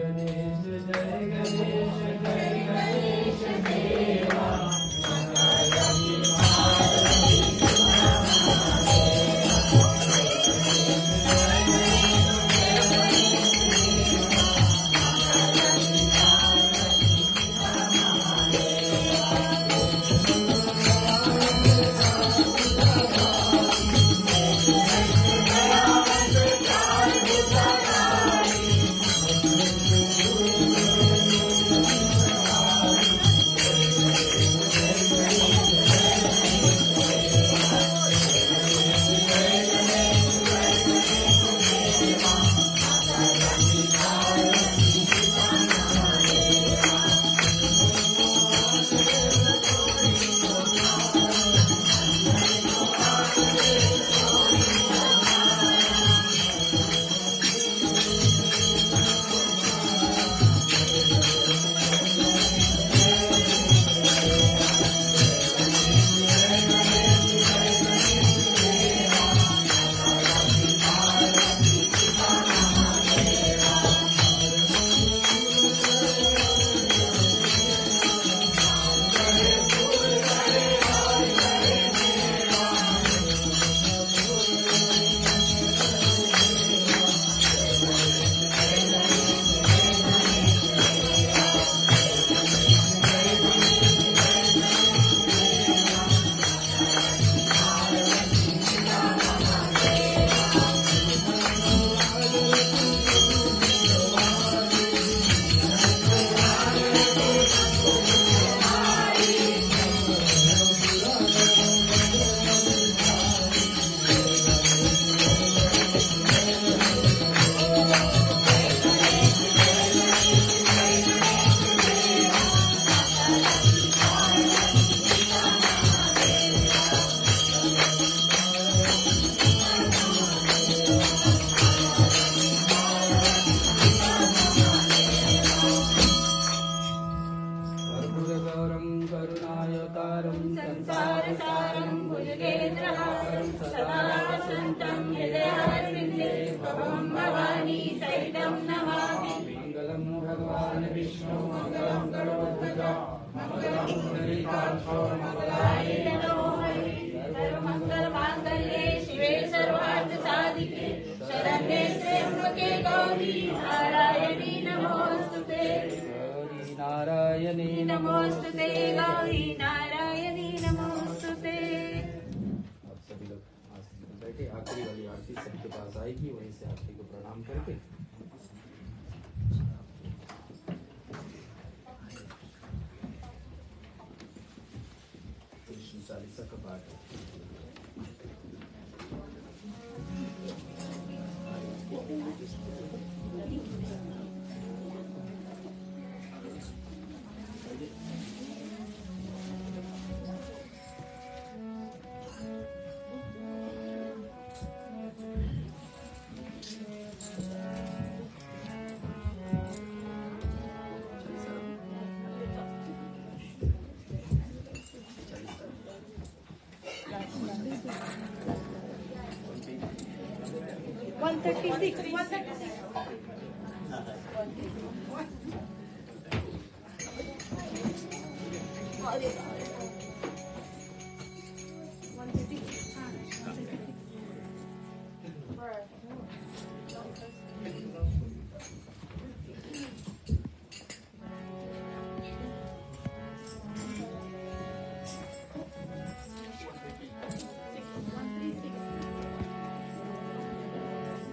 गणेश जय गणेश जय गणेश देवा नारायणी नमोस्तुते गौरी नारायणी नमोस्तुते। आप सभी लोग आसन पर बैठे, आखिरी वाली आरती सबके पास आएगी, वहीं से आरती को प्रणाम करके कृष्ण चालीसा का पाठ है।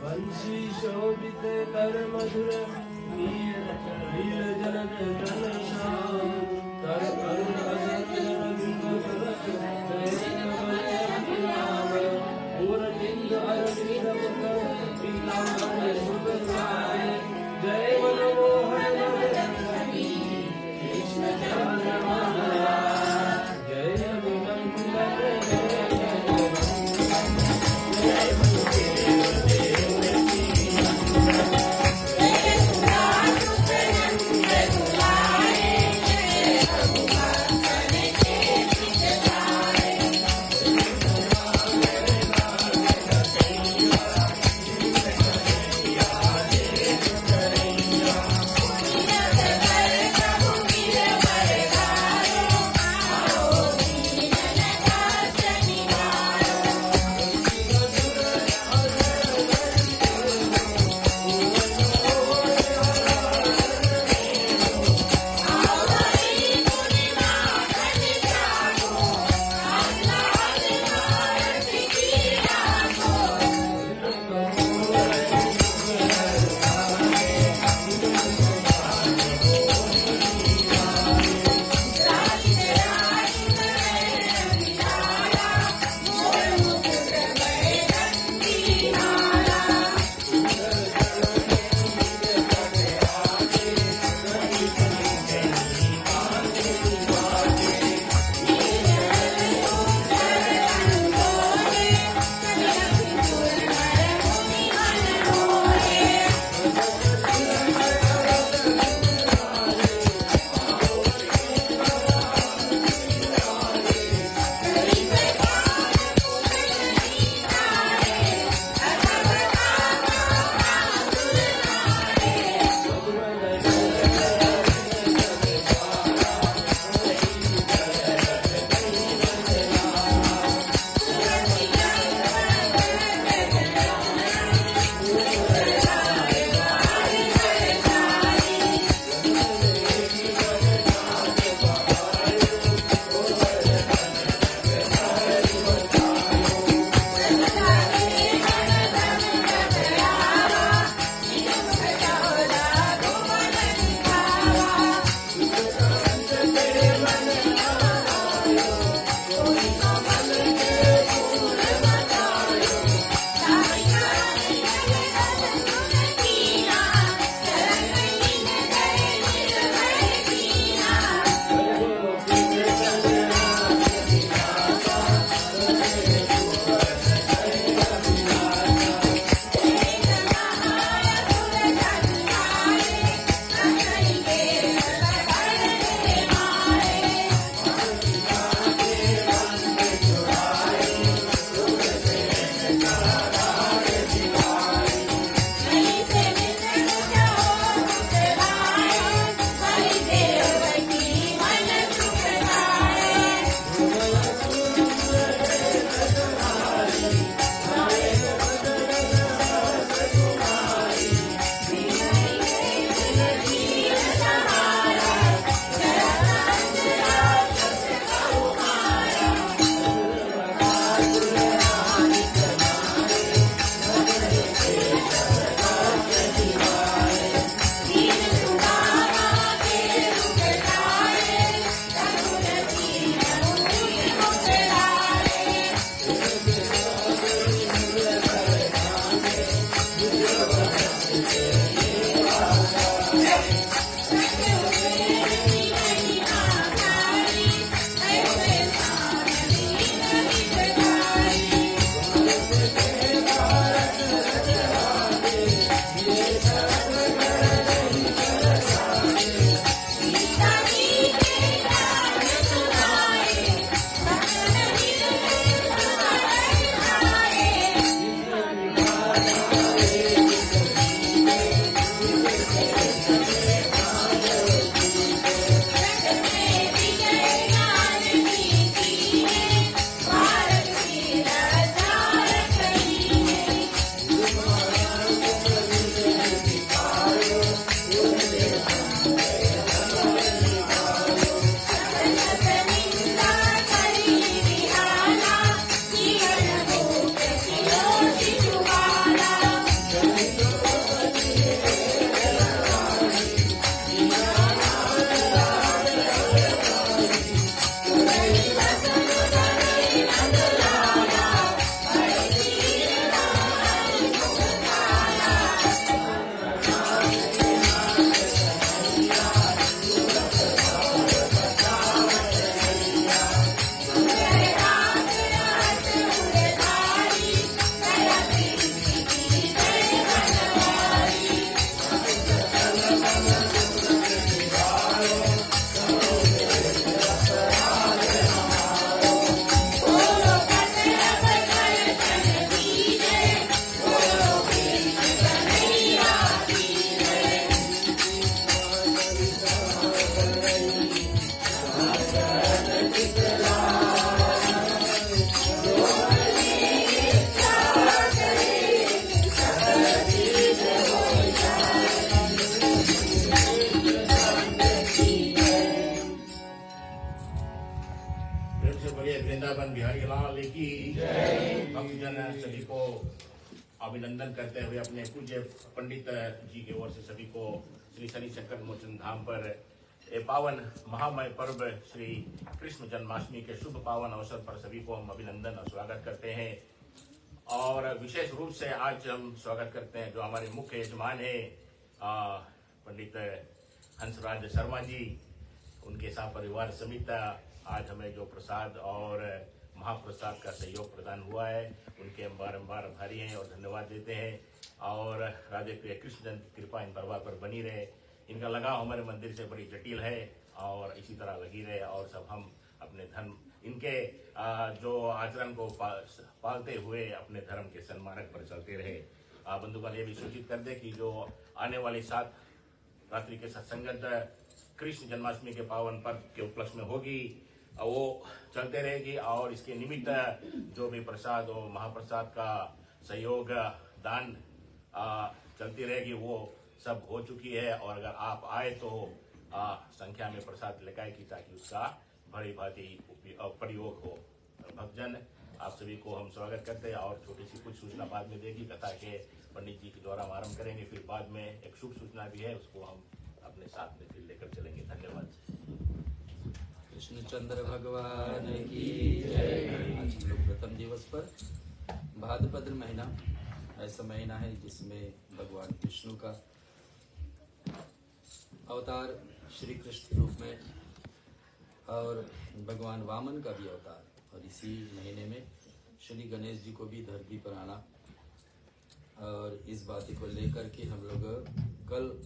वंशी शोभित कर मधुर नीर जल जन श्याम कर करुण अजर जन बिंदुरत पूर लिंग अरविंद मुख पीतांबर शुभ साय जय मनमोहन कृष्ण चरण जय मंगल जय सभी को अभिनंदन करते हुए अपने पूज्य पंडित जी की ओर से सभी को श्री शनि संकट मोचन धाम पर ए पावन महामय पर्व श्री कृष्ण जन्माष्टमी के शुभ पावन अवसर पर सभी को हम अभिनंदन और स्वागत करते हैं। और विशेष रूप से आज हम स्वागत करते हैं जो हमारे मुख्य यजमान है पंडित हंसराज शर्मा जी, उनके साथ परिवार समेत आज हमें जो प्रसाद और महाप्रसाद का सहयोग प्रदान हुआ है उनके हम बारम्बार आभारी हैं और धन्यवाद देते हैं। और राधे प्रिय कृष्ण की कृपा इन परिवार पर बनी रहे, इनका लगाव हमारे मंदिर से बड़ी जटिल है और इसी तरह लगी रहे और सब हम अपने धर्म इनके जो आचरण को पालते हुए अपने धर्म के सन्मार्ग पर चलते रहे। बंधुगण ये भी सूचित कर दे कि जो आने वाली 7 रात्रि के सत्संगत कृष्ण जन्माष्टमी के पावन पर्व के उपलक्ष्य में होगी, वो चलते रहेगी और इसके निमित्त जो भी प्रसाद और महाप्रसाद का सहयोग दान चलती रहेगी वो सब हो चुकी है। और अगर आप आए तो संख्या में प्रसाद लगाएगी ताकि उसका बड़ी भांति प्रयोग हो। भक्तजन आप सभी को हम स्वागत करते हैं और छोटी सी कुछ सूचना बाद में देगी कथा के पंडित जी के द्वारा हम आरम्भ करेंगे, फिर बाद में एक शुभ सूचना भी है उसको हम अपने साथ में फिर लेकर चलेंगे। धन्यवाद। कृष्णचंद्र भगवान की जय। आज हम लोग प्रथम दिवस पर भाद्रपद महीना ऐसा महीना है जिसमें भगवान विष्णु का अवतार श्री कृष्ण रूप में और भगवान वामन का भी अवतार, और इसी महीने में श्री गणेश जी को भी धरती पर आना। और इस बात को लेकर के हम लोग कल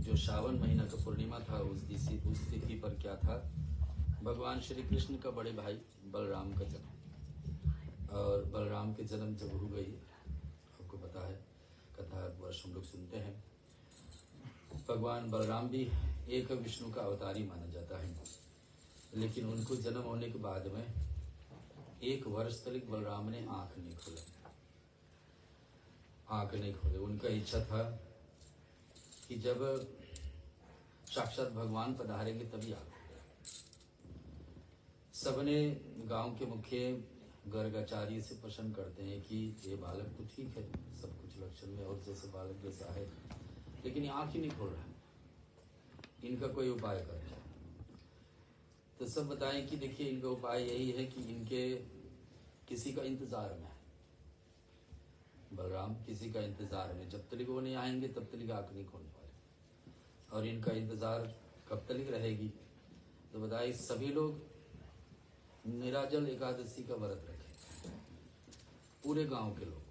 जो श्रावण महीना का पूर्णिमा था उस तिथि पर क्या था, भगवान श्री कृष्ण का बड़े भाई बलराम का जन्म। और बलराम के जन्म जब हो गई, आपको पता है कथा वर्ष हम लोग सुनते हैं, भगवान बलराम भी एक विष्णु का अवतारी माना जाता है। लेकिन उनको जन्म होने के बाद में 1 वर्ष तक बलराम ने आंख नहीं खोले। उनका इच्छा था कि जब साक्षात भगवान पधारेंगे तभी आंख खोले। सबने गांव के मुखिया गर्गाचार्य से प्रश्न करते हैं कि ये बालक तो ठीक है, सब कुछ लक्षण में और जैसे बालक जैसा है, लेकिन ये आंख ही नहीं खोल रहा है, इनका कोई उपाय करें। तो सब बताएं कि देखिए इनका उपाय यही है कि इनके किसी का इंतजार में है, बलराम किसी का इंतजार में, जब तक वो नहीं आएंगे तब तक आंख नहीं खोल पाए। और इनका इंतजार कब तक रहेगी, तो बताइए सभी लोग निराजल एकादशी का व्रत रखें, पूरे गांव के लोग।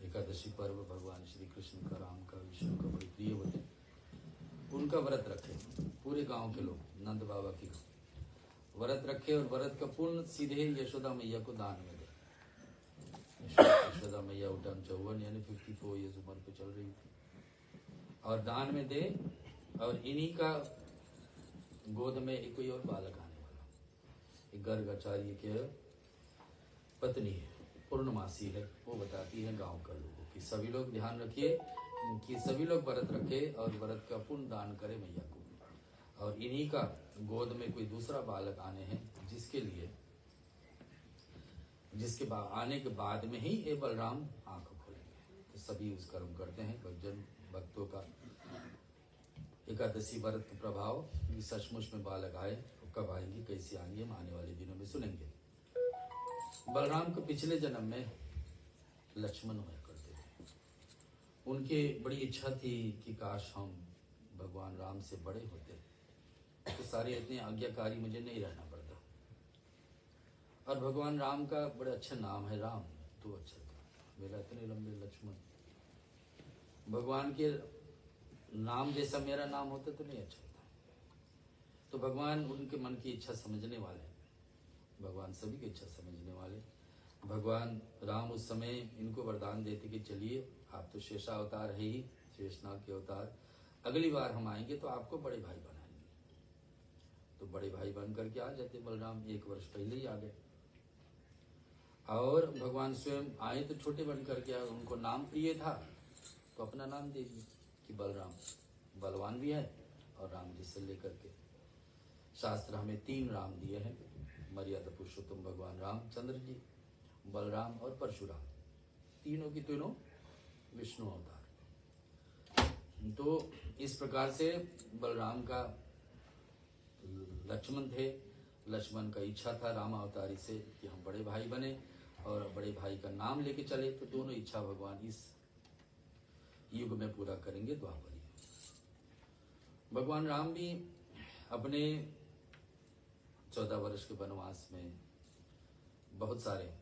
एकादशी पर्व भगवान श्री कृष्ण का, राम का, विष्णु का बड़े प्रिय होते, उनका व्रत रखें पूरे गांव के लोग। नंद बाबा की व्रत रखे और व्रत का पूर्ण सीधे यशोदा मैया को दान में दे। यशोदा मैया उस टाइम 54 यानी 54 ईयर्स उम्र पे चल रही थी, और दान में दे। और इन्हीं का गोद में एक कोई और बालक आने वाला, एक गर्गाचार्य के पत्नी है, पूर्णमासी है, वो बताती है गांव का लोगों की सभी लोग ध्यान रखिए कि सभी लोग व्रत रखे और व्रत का पूर्ण दान करे मैया को। और इन्हीं का गोद में कोई दूसरा बालक आने हैं जिसके आने के बाद में ही ये बलराम आंख खोलेंगे। तो सभी उस कर्म करते हैं। भक्तजन भक्तों का एकादशी व्रत का प्रभाव सचमुच में बालक आए, कब आएंगे, कैसे आएंगे, हम आने वाले दिनों में सुनेंगे। बलराम को पिछले जन्म में लक्ष्मण हुआ करते थे। उनकी बड़ी इच्छा थी कि काश हम भगवान राम से बड़े होते तो सारे इतने आज्ञाकारी मुझे नहीं रहना पड़ता। और भगवान राम का बड़ा अच्छा नाम है, राम तो अच्छा था, मेरा इतने लंबे लक्ष्मण। भगवान के नाम जैसा मेरा नाम होता तो नहीं अच्छा होता। तो भगवान उनके मन की इच्छा समझने वाले, भगवान सभी की इच्छा समझने वाले। भगवान राम उस समय इनको वरदान देते कि चलिए आप तो शेषावतार है ही, शेषनाग के अवतार, अगली बार हम आएंगे तो आपको बड़े भाई बनाएंगे। तो बड़े भाई बन करके आ जाते बलराम, 1 वर्ष पहले ही आ गए। और भगवान स्वयं आए तो छोटे बन करके आए, उनको नाम प्रिय था तो अपना नाम दे दिए कि बलराम, बलवान भी है और राम जी से लेकर के। शास्त्र हमें 3 राम दिए हैं, मर्यादा पुरुषोत्तम भगवान रामचंद्र जी, बलराम और परशुराम, तीनों की तीनों विष्णु अवतार। तो इस प्रकार से बलराम का लक्ष्मण थे, लक्ष्मण का इच्छा था राम अवतारी से कि हम बड़े भाई बने और बड़े भाई का नाम लेके चले। तो दोनों इच्छा भगवान इस युग में पूरा करेंगे, द्वापर युग। भगवान राम भी अपने 14 वर्ष के वनवास में बहुत सारे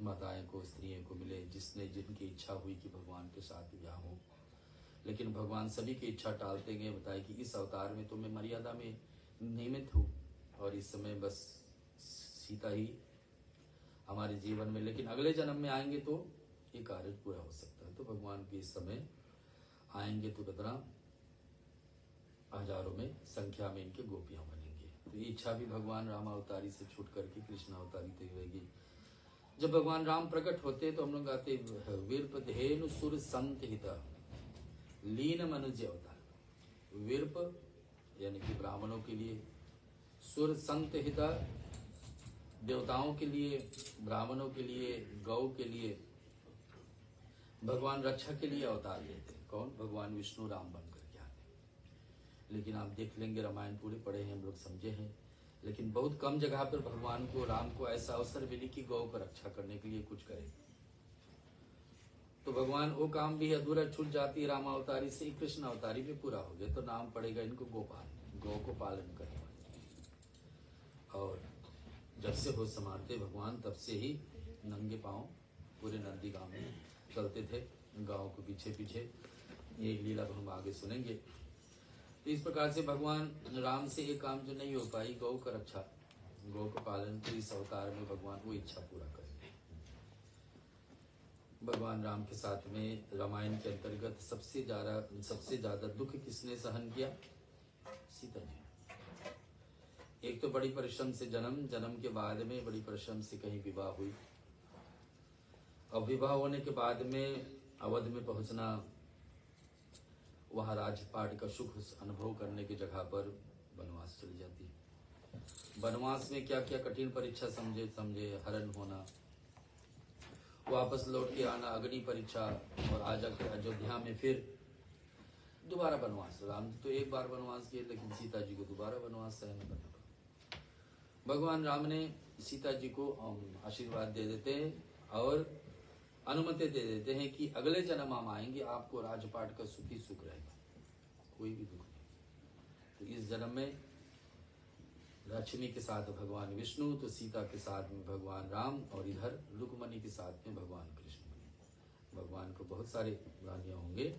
माताएं को, स्त्रियों को मिले जिनकी इच्छा हुई कि भगवान के साथ ब्याह हो। लेकिन भगवान सभी की इच्छा टालते गए, बताए कि इस अवतार में तो मैं मर्यादा में नियमित हूँ और इस समय बस सीता ही हमारे जीवन में, लेकिन अगले जन्म में आएंगे तो ये कार्य पूरा हो सकता है। तो भगवान के इस समय आएंगे तो कितना हजारों में संख्या में इनके गोपियां बनेंगे। तो ये इच्छा भी भगवान राम अवतारी से छूट करके कृष्ण अवतारी तक रहेगी। जब भगवान राम प्रकट होते तो हम लोग गाते वीरप धेनु सुर संत हिता लीन मनुज अवतार। वीरप यानी कि ब्राह्मणों के लिए, सुर संत हिता देवताओं के लिए, ब्राह्मणों के लिए, गौ के लिए, भगवान रक्षा के लिए अवतार लेते हैं। कौन? भगवान विष्णु राम बन करके आते। लेकिन आप देख लेंगे, रामायण पूरे पढ़े हैं हम लोग, समझे हैं लेकिन बहुत कम जगह पर भगवान को, राम को ऐसा अवसर मिली कि गौ को रक्षा करने के लिए कुछ करे। तो भगवान वो काम भी अधूरा छूट जाती, राम अवतारी से ही कृष्ण अवतारी भी पूरा हो गया। तो नाम पड़ेगा इनको गोपाल, गौ को पालन करने वाले। और जब से होश संभालते भगवान, तब से ही नंगे पांव पूरे नंदी गांव में चलते थे, गांव के पीछे पीछे। ये लीला हम आगे सुनेंगे। तो इस प्रकार से भगवान राम से एक काम जो नहीं हो पाई, गौ का रक्षा, गौ का पालन, तो इस अवतार में भगवान वो इच्छा पूरा करेंगे। भगवान राम के साथ में रामायण के अंतर्गत सबसे ज्यादा दुख किसने सहन किया? सीता जी। एक तो बड़ी परिश्रम से जन्म के बाद में बड़ी परिश्रम से कहीं विवाह हुई, और विवाह होने के बाद में अवध में पहुंचना, वहां राजपाट का सुख अनुभव करने की जगह पर वनवास चली जाती है। वनवास में क्या क्या कठिन परीक्षा समझे, हरण होना, वापस लौट के आना, अग्नि परीक्षा, और आ जाकर अयोध्या में फिर दोबारा वनवास। राम तो एक बार वनवास किए, लेकिन सीता जी को दोबारा वनवास सहन करना पड़ा। भगवान राम ने सीता जी को आशीर्वाद दे देते हैं और अनुमति दे देते हैं कि अगले जन्म हम आएंगे, आपको राजपाट का सुख ही सुख रहेगा, कोई भी दुख नहीं। तो इस जन्म में लक्ष्मी के साथ भगवान विष्णु, तो सीता के साथ में भगवान राम, और इधर रुक्मणी के साथ में भगवान कृष्ण। भगवान को बहुत सारे रानियां होंगे,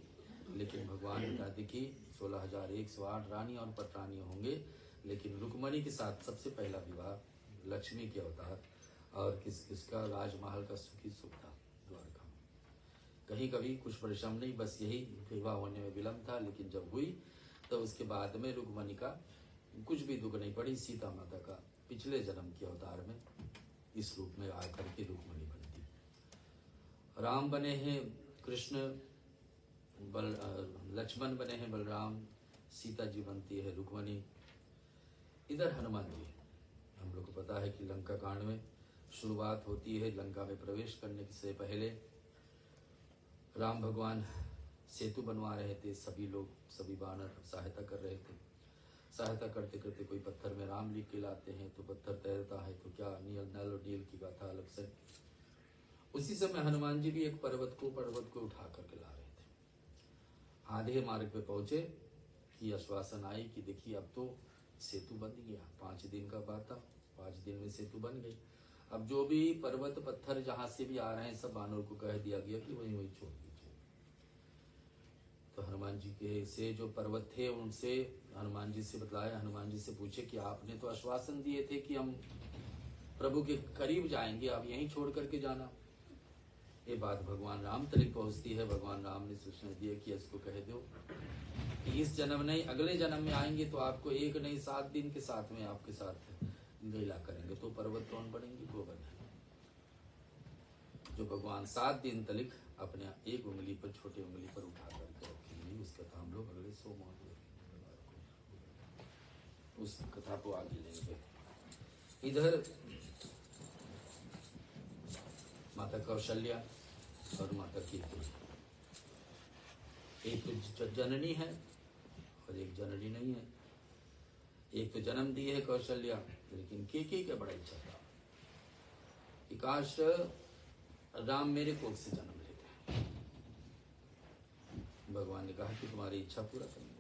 लेकिन भगवान दादी की 16,108 रानी और पटरानियां होंगे, लेकिन रुक्मणी के साथ सबसे पहला विवाह लक्ष्मी के अवतार, और किसका? राजमहल का सुखी सुख था द्वारका में। कहीं कभी कुछ परिश्रम नहीं, बस यही विवाह होने में विलम्ब था, लेकिन जब हुई तो उसके बाद में रुक्मणी का कुछ भी दुख नहीं पड़ी। सीता माता का पिछले जन्म के अवतार में इस रूप में आकर के रुक्मणी बनती। राम बने हैं कृष्ण, लक्ष्मण बने हैं बलराम, सीता जी बनती है रुक्मणी। इधर हनुमान जी, हम लोग को पता है कि लंका कांड में शुरुआत होती है। लंका में प्रवेश करने से पहले राम भगवान सेतु बनवा रहे थे, सभी लोग, सभी वानर सहायता कर रहे थे। सहायता करते करते कोई पत्थर में राम लिख के लाते हैं, तो पत्थर तैरता है, तो क्या नल और नील की गाथा अलग से। उसी समय हनुमान जी भी एक पर्वत को उठा करके ला रहे थे। आधे मार्ग पे पहुंचे कि आश्वासन आई कि देखिए अब तो सेतु बन गया, 5 दिन का बात था, 5 दिन में सेतु बन गई। अब जो भी पर्वत पत्थर जहां से भी आ रहे हैं, सब वानरों को कह दिया गया कि वहीं छोड़ दीजिए। तो हनुमान जी के से जो पर्वत थे, उनसे हनुमान जी से बतलाया, हनुमान जी से पूछे कि आपने तो आश्वासन दिए थे कि हम प्रभु के करीब जाएंगे, आप यहीं छोड़ करके जाना। ये बात भगवान राम तक पहुंचती है। भगवान राम ने सूचना दिया कि इसको कह दो कि इस जन्म नहीं, अगले जन्म में आएंगे तो आपको एक नहीं 7 दिन के साथ में आपके साथ लीला करेंगे। तो पर्वत कौन बनेंगे? गोवर्धन। जो भगवान 7 दिन तक अपने एक उंगली पर, छोटी उंगली पर उठा करके रखेंगे। उस कथा हम लोग अगले सोमवार उस कथा को आगे लेंगे। इधर माता कौशल्या और माता कीर्ति, एक तो जननी है और एक जननी नहीं है। एक तो जन्म दी है कौशल्या, लेकिन के का बड़ा इच्छा था कि काश राम मेरे कोख से जन्म लेते। भगवान ने कहा कि तुम्हारी इच्छा पूरा करेंगे।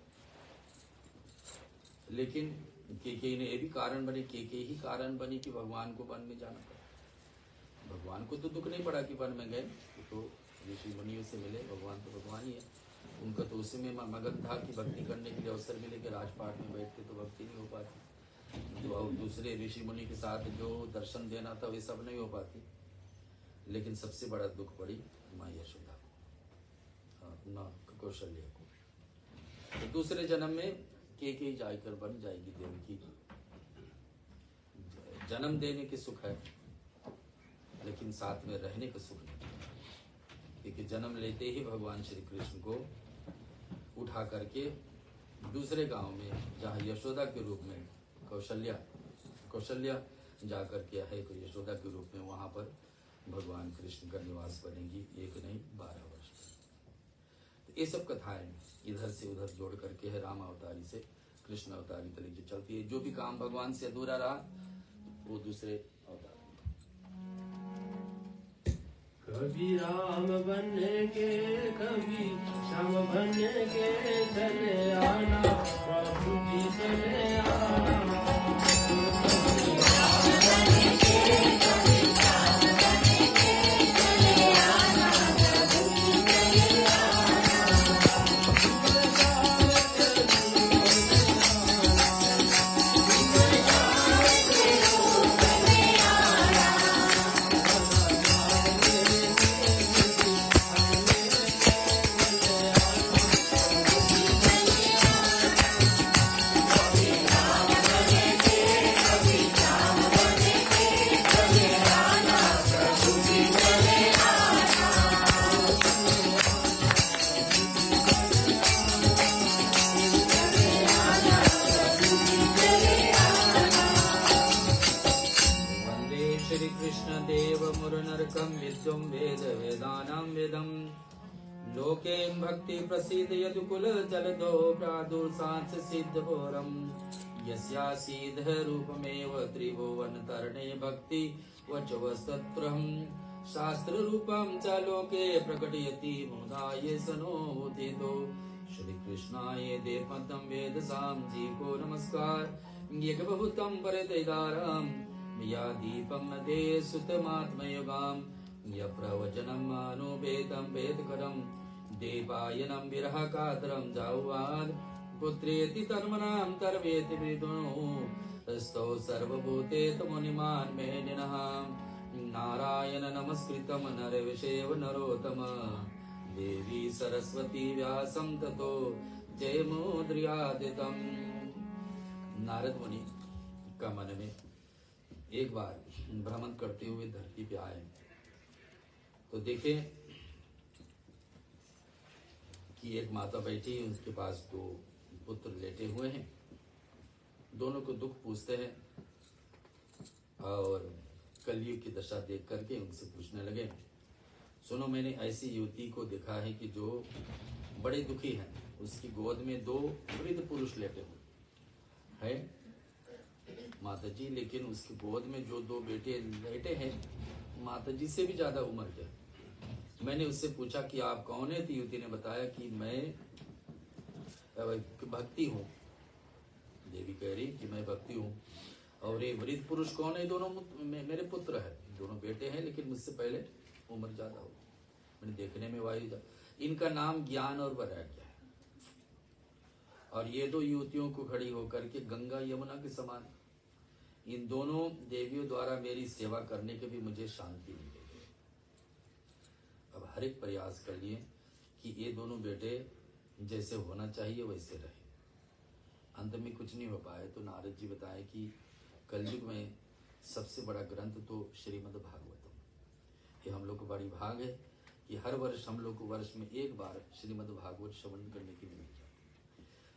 लेकिन के ने ये भी कारण बने, के ही कारण बनी कि भगवान को वन में जाना पड़ा। भगवान को तो दुख नहीं पड़ा कि वन में गए, तो ऋषि मुनियों से मिले। भगवान तो भगवान ही है, उनका तो उसी में मगन था कि भक्ति करने के लिए अवसर मिले कि राजपाट में बैठते तो भक्ति नहीं हो पाती। तो दूसरे ऋषि मुनि के साथ जो दर्शन देना था वे सब नहीं हो पाती। लेकिन सबसे बड़ा दुख पड़ी माँ यशोदा को, माँ कौशल्या को। तो दूसरे जन्म में के जाकर बन जाएगी देवकी। जन्म देने के सुख है, लेकिन साथ में रहने का सुख नहीं। क्योंकि जन्म लेते ही भगवान श्री कृष्ण को उठा करके दूसरे गांव में, जहाँ यशोदा के रूप में कौशल्या जाकर के है, तो यशोदा के रूप में वहां पर भगवान कृष्ण का निवास बनेगी। 1 नहीं 12 वर्ष। तो ये सब कथाएं इधर से उधर जोड़ करके है राम अवतारी से कृष्ण अवतारी तरीके चलती है। जो भी काम भगवान से अधूरा रहा वो दूसरे अवतार। कभी राम बन के कभी श्याम बन के चले आना प्रभु जी चले आना। विद्युं वेद वेदानां वेदं लोके भक्ति प्रसीद यदुकुल जलदो प्रादुर्सांस सिद्धघोरं यस्यासीद रूपमेव त्रिभुवन तरणे भक्ति वचवस्तत्रहं शास्त्र रूपं च लोके प्रकटयति मुदाय सनोदितो श्री कृष्णाय देवपदं वेदसां जी को नमस्कार यज्ञ बहुतं परितेदारं या दीपं नदे सुतमात्मयुगां य प्रवचनं अनुपेतं वेदकरं देवायनं विरह कातरं जाउवाद पुत्रेति तन्मनां तर्वेति विदुनो स्तौ सर्वभूतेत मुनिमान् मेनिनः नारायण नमस्कृतं नरविषेव नरोत्तम देवी सरस्वती व्यासं ततो जयमुद्र्यादितम्। नारद मुनि का मन में एक बार भ्रमण करते हुए धरती पे आए तो देखे कि एक माता बैठी है, उसके पास दो पुत्र लेटे हुए हैं। दोनों को दुख पूछते हैं और कलयुग की दशा देख करके उनसे पूछने लगे, सुनो मैंने ऐसी युवती को देखा है कि जो बड़े दुखी है, उसकी गोद में दो वृद्ध पुरुष लेटे हुए है माता जी, लेकिन उसकी गोद में जो दो बेटे लेटे हैं माता जी से भी ज्यादा उम्र के। मैंने उससे पूछा कि आप कौन है, तो युवती ने बताया कि मैं भक्ति हूँ। देवी कह रही कि मैं भक्ति हूँ। और ये वृद्ध पुरुष कौन है? दोनों मेरे पुत्र है, दोनों बेटे हैं, लेकिन मुझसे पहले उम्र ज्यादा हो, मैंने देखने में वायु। इनका नाम ज्ञान और वैराग्य है। और ये दो युवतियों को खड़ी होकर के गंगा यमुना के समान इन दोनों देवियों द्वारा मेरी सेवा करने के भी मुझे शांति मिलेगी। अब हर एक प्रयास कर लिए कि ये दोनों बेटे जैसे होना चाहिए वैसे रहे। अंत में कुछ नहीं हो पाए तो नारद जी बताए कि कलयुग में सबसे बड़ा ग्रंथ तो श्रीमद् भागवतम। ये हम लोग को बड़ी भाग है कि हर वर्ष हम लोग को वर्ष में एक बार श्रीमद् भागवत श्रवण करने की मिल जाए।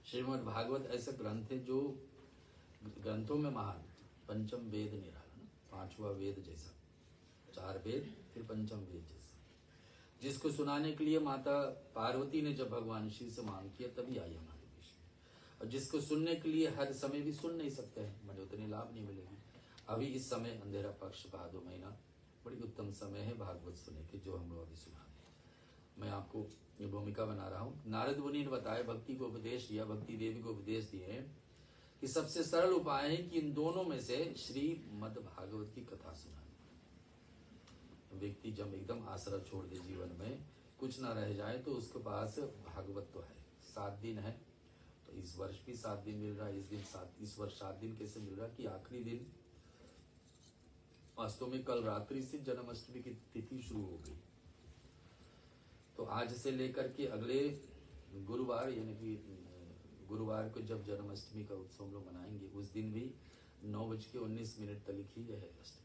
श्रीमद् भागवत ऐसा ग्रंथ है जो ग्रंथों में महान, पंचम वेद निराला, पांचवा वेद जैसा, चार वेद फिर पंचम वेद जैसा, जिसको सुनाने के लिए माता पार्वती ने जब भगवान शिव से मांग किया तभी आई हमारे देश में। और जिसको सुनने के लिए हर समय भी सुन नहीं सकते हैं, मैंने उतनी लाभ नहीं मिलेगी। अभी इस समय अंधेरा पक्ष भादो महीना बड़ी उत्तम समय है भागवत सुनने के, जो हम लोग अभी सुना रहे हैं। मैं आपको ये भूमिका बना रहा हूँ। नारद मुनि ने बताया, भक्ति को उपदेश दिया, भक्ति देवी को उपदेश दिए कि सबसे सरल उपाय है कि इन दोनों में से श्रीमद् भागवत की कथा सुनानी। व्यक्ति जब एकदम आसरा छोड़ दे, जीवन में कुछ ना रह जाए, तो उसके पास भागवत तो है। 7 दिन है तो इस वर्ष भी 7 दिन मिल रहा है। इस वर्ष 7 दिन कैसे मिल रहा कि आखिरी दिन वास्तव में कल रात्रि से जन्माष्टमी की तिथि शुरू हो गई। तो आज से लेकर के अगले गुरुवार, यानी कि गुरुवार को जब जन्माष्टमी का उत्सव हम लोग मनाएंगे, उस दिन भी 9:19 तक ही है अष्टमी।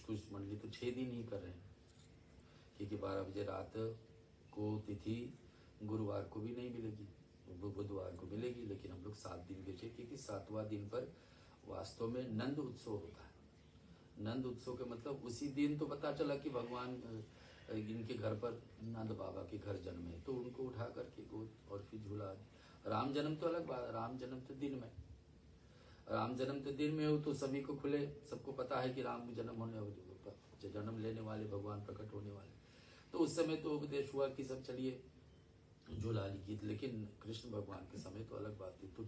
कुछ मंडली तो 6 दिन ही कर रहे हैं, क्योंकि 12 बजे रात को तिथि गुरुवार को भी नहीं मिलेगी, बुधवार को मिलेगी, लेकिन हम लोग 7 दिन बेचे, क्योंकि 7वां दिन पर वास्तव में नंद उत्सव होता है। नंद उत्सव के मतलब उसी दिन तो पता चला कि भगवान इनके घर पर नंद बाबा के घर जन्मे, तो उनको उठा करके गोद और फिर झूला राम जन्म तो अलग बात, राम जन्म तो दिन में, राम जन्म तो दिन में हो तो सभी को खुले, सबको पता है कि राम जन्म जन्म लेने वाले भगवान प्रकट होने वाले। तो उस समय तो उपदेश हुआ कि सब चलिए झूलाली गीत, लेकिन कृष्ण भगवान के समय तो अलग बात थी। तो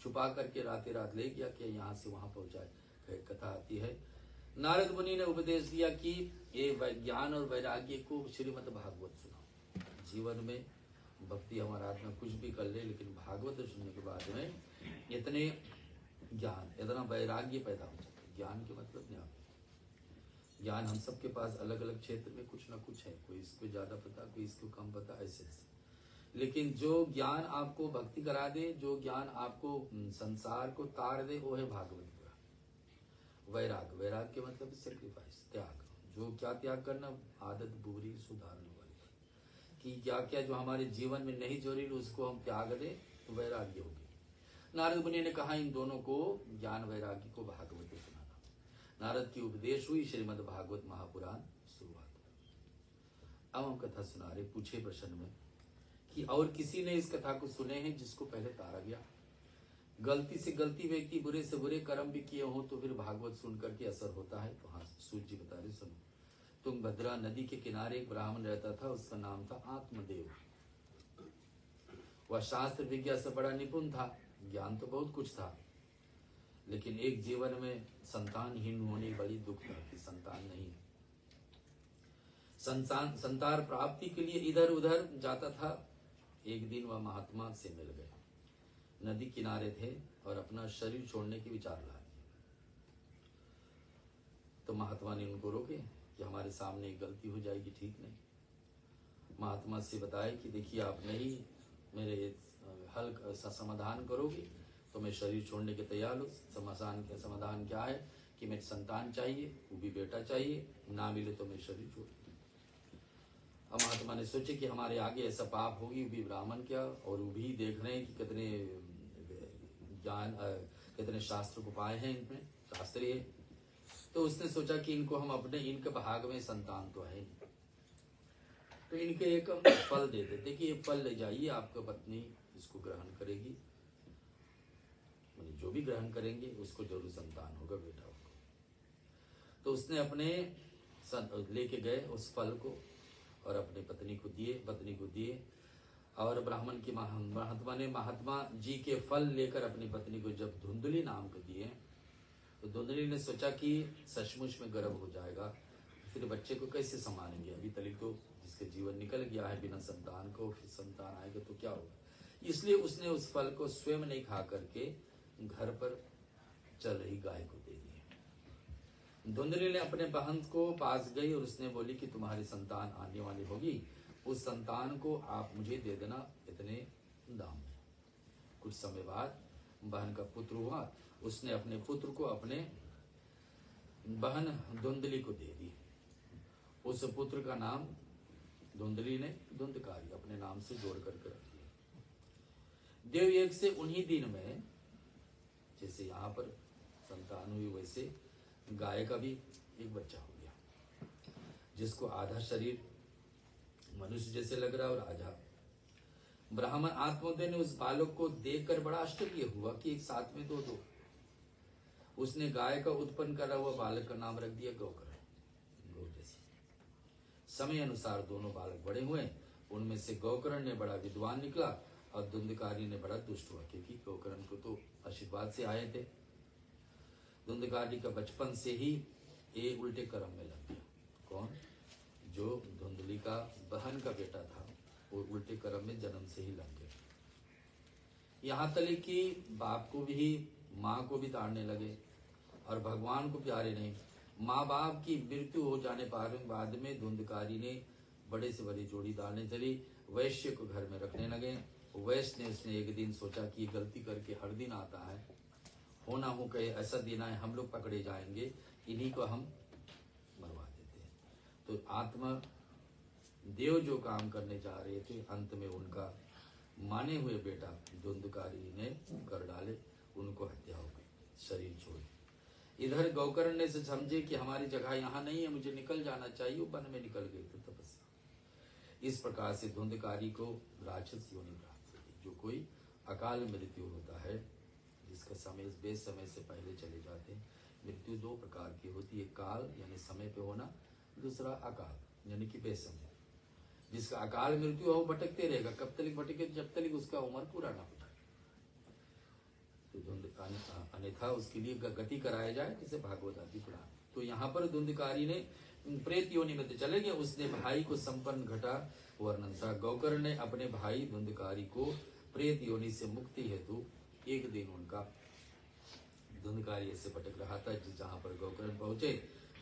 छुपा करके रातें रात ले गया कि यहाँ से वहां पहुंचाए। कथा आती है नारद मुनि ने उपदेश दिया कि ये ज्ञान और वैराग्य को श्रीमद् भागवत सुनाओ। जीवन में भक्ति हमारा आत्मा कुछ भी कर ले, लेकिन भागवत सुनने के बाद में इतने ज्ञान, इतना वैराग्य पैदा हो जाता है। ज्ञान के मतलब ज्ञान, ज्ञान हम सबके पास अलग अलग क्षेत्र में कुछ ना कुछ है, कोई इसको ज्यादा पता, कोई इसको कम पता, ऐसे ऐसे। लेकिन जो ज्ञान आपको भक्ति करा दे, जो ज्ञान आपको संसार को तार दे, वो है भागवत ज्ञान। वैराग, वैराग के मतलब सेक्रीफाइस, त्याग। जो क्या त्याग करना, आदत बुरी सुधारने वाली, कि क्या क्या जो हमारे जीवन में नहीं जरूरी उसको हम त्याग दे, तो वैराग्य होगी। नारद मुनि ने कहा इन दोनों को, ज्ञान वैराग्य को भागवत सुनाना। नारद की उपदेश हुई, श्रीमद् भागवत महापुराण शुरुआत। अब हम कथा सुना रहे। पूछे प्रश्न में कि और किसी ने इस कथा को सुने हैं जिसको पहले तारा गया? गलती से गलती व्यक्ति बुरे से बुरे कर्म भी किए हो तो फिर भागवत सुन करके असर होता है। तो हाँ, सूर्य जी बता रहे, सुनो। तुंगभद्रा नदी के किनारे एक ब्राह्मण रहता था, उसका नाम था आत्मदेव। वह शास्त्र विज्ञान से बड़ा निपुण था, ज्ञान तो बहुत कुछ था, लेकिन एक जीवन में संतानहीन होने बड़ी दुख था कि संतान नहीं। संतान प्राप्ति के लिए इधर उधर जाता था। एक दिन वह महात्मा से मिल गया, नदी किनारे थे और अपना शरीर छोड़ने के विचार लाए। तो महात्मा ने उनको रोके कि हमारे सामने एक गलती हो जाएगी, ठीक नहीं। महात्मा से बताया कि देखिए, आप नहीं मेरे हल समाधान करोगे तो मैं शरीर छोड़ने के तैयार हूँ। समाधान क्या है कि मैं संतान चाहिए, वो भी बेटा चाहिए, ना मिले तो मैं शरीर छोड़। अब महात्मा ने सोचे कि हमारे आगे ऐसा पाप होगी, वो भी ब्राह्मण क्या, और वो भी देख रहे हैं कि कितने ज्ञान, कितने शास्त्र को पाए हैं इनमें, शास्त्रीय। तो उसने सोचा कि इनको हम अपने, इनके भाग में संतान तो है नहीं, तो इनके एक फल दे देते कि ये फल ले जाइए, आपका पत्नी इसको ग्रहण करेगी, जो भी ग्रहण करेंगे उसको जरूर संतान होगा, बेटा होगा। तो उसने अपने लेके गए उस फल को और अपने पत्नी को दिए। और ब्राह्मण की महात्मा ने, महात्मा जी के फल लेकर अपनी पत्नी को जब धुंधली नाम को दिए, तो धुंधली ने सोचा कि सचमुच में गर्भ हो जाएगा, फिर बच्चे को कैसे संभालेंगे। अभी तक तो जिसके जीवन निकल गया है बिना संतान को, फिर संतान आएगा तो क्या होगा। इसलिए उसने उस फल को स्वयं नहीं खा करके घर पर चल रही गाय को दे दिया। धुंधली ने अपने बहन को पास गई और उसने बोली कि तुम्हारी संतान आने वाली होगी, उस संतान को आप मुझे दे देना इतने दाम में। कुछ समय बाद बहन का पुत्र हुआ, उसने अपने पुत्र को अपने बहन धुंधली को दे दी। उस पुत्र का नाम धुंधली ने धुंधकारी अपने नाम से जोड़ करके रख दिया। देवयज्ञ से उन्हीं दिन में जैसे यहाँ पर संतान हुई, वैसे गाय का भी एक बच्चा हो गया, जिसको आधा शरीर मनुष्य जैसे लग रहा और आधा। ब्राह्मण आत्मोदय ने उस बालक को देखकर बड़ा आश्चर्य हुआ कि एक साथ में दो। उसने गाय का उत्पन्न करा हुआ बालक का नाम रख दिया गौकर्ण, गौ जैसे। समय अनुसार दोनों बालक बड़े हुए। उनमें से गौकर्ण ने बड़ा विद्वान निकला और धुंधकारी ने बड़ा दुष्ट हुआ, क्योंकि गौकर्ण को तो आशीर्वाद से आए थे। धुंधकारी का बचपन से ही एक उल्टे कर्म में लग गया। कौन? जो धुंधली का बहन का बेटा था, वो उल्टे कर्म में जन्म से ही लग गया। यहाँ तक कि बाप को भी, माँ को भी ताड़ने लगे और भगवान को प्यारे नहीं। माँ बाप की मृत्यु हो जाने पर बाद में धुंधकारी ने बड़े से बड़ी जोड़ी डालने चली, वैश्य को घर में रखने लगे। वैश्य ने उसने एक दिन सोचा कि गलती करके हर दिन आता है, होना हो कहे ऐसा दिन आए हम लोग पकड़े जाएंगे, इन्हीं को हम मरवा देते हैं। तो आत्मा देव जो काम करने जा रहे थे, अंत में उनका माने हुए बेटा धुंधकारी ने कर डाले, उनको हत्या हो गई, शरीर छोड़। इधर गौकर्ण ने से समझे कि हमारी जगह यहाँ नहीं है, मुझे निकल जाना चाहिए, वन में निकल गए थे तपस्या। इस प्रकार से धुंधकारी को राक्षस योनि प्राप्त हुई। जो कोई अकाल मृत्यु होता है, जिसका समय बेसमय से पहले चले जाते हैं। मृत्यु दो प्रकार की होती है, काल यानी समय पे होना, दूसरा अकाल यानी कि बेसमय। जिसका अकाल मृत्यु हो भटकते रहेगा, कब तक भटके, जब तक उसका उम्र पूरा ना हो जाए। तो अन्यथा उसके लिए गति कराया जाए, जैसे भागवत आदि पुराण। तो यहाँ पर धुंधकारी ने प्रेत योनि में चले गए, उसने भाई को संपन्न घटा वर्णन था। गौकर्ण ने अपने भाई धुंधकारी को प्रेत योनि से मुक्ति हेतु एक दिन उनका धुंधकारी ऐसे भटक रहा था, जहाँ पर गौकर्ण पहुंचे।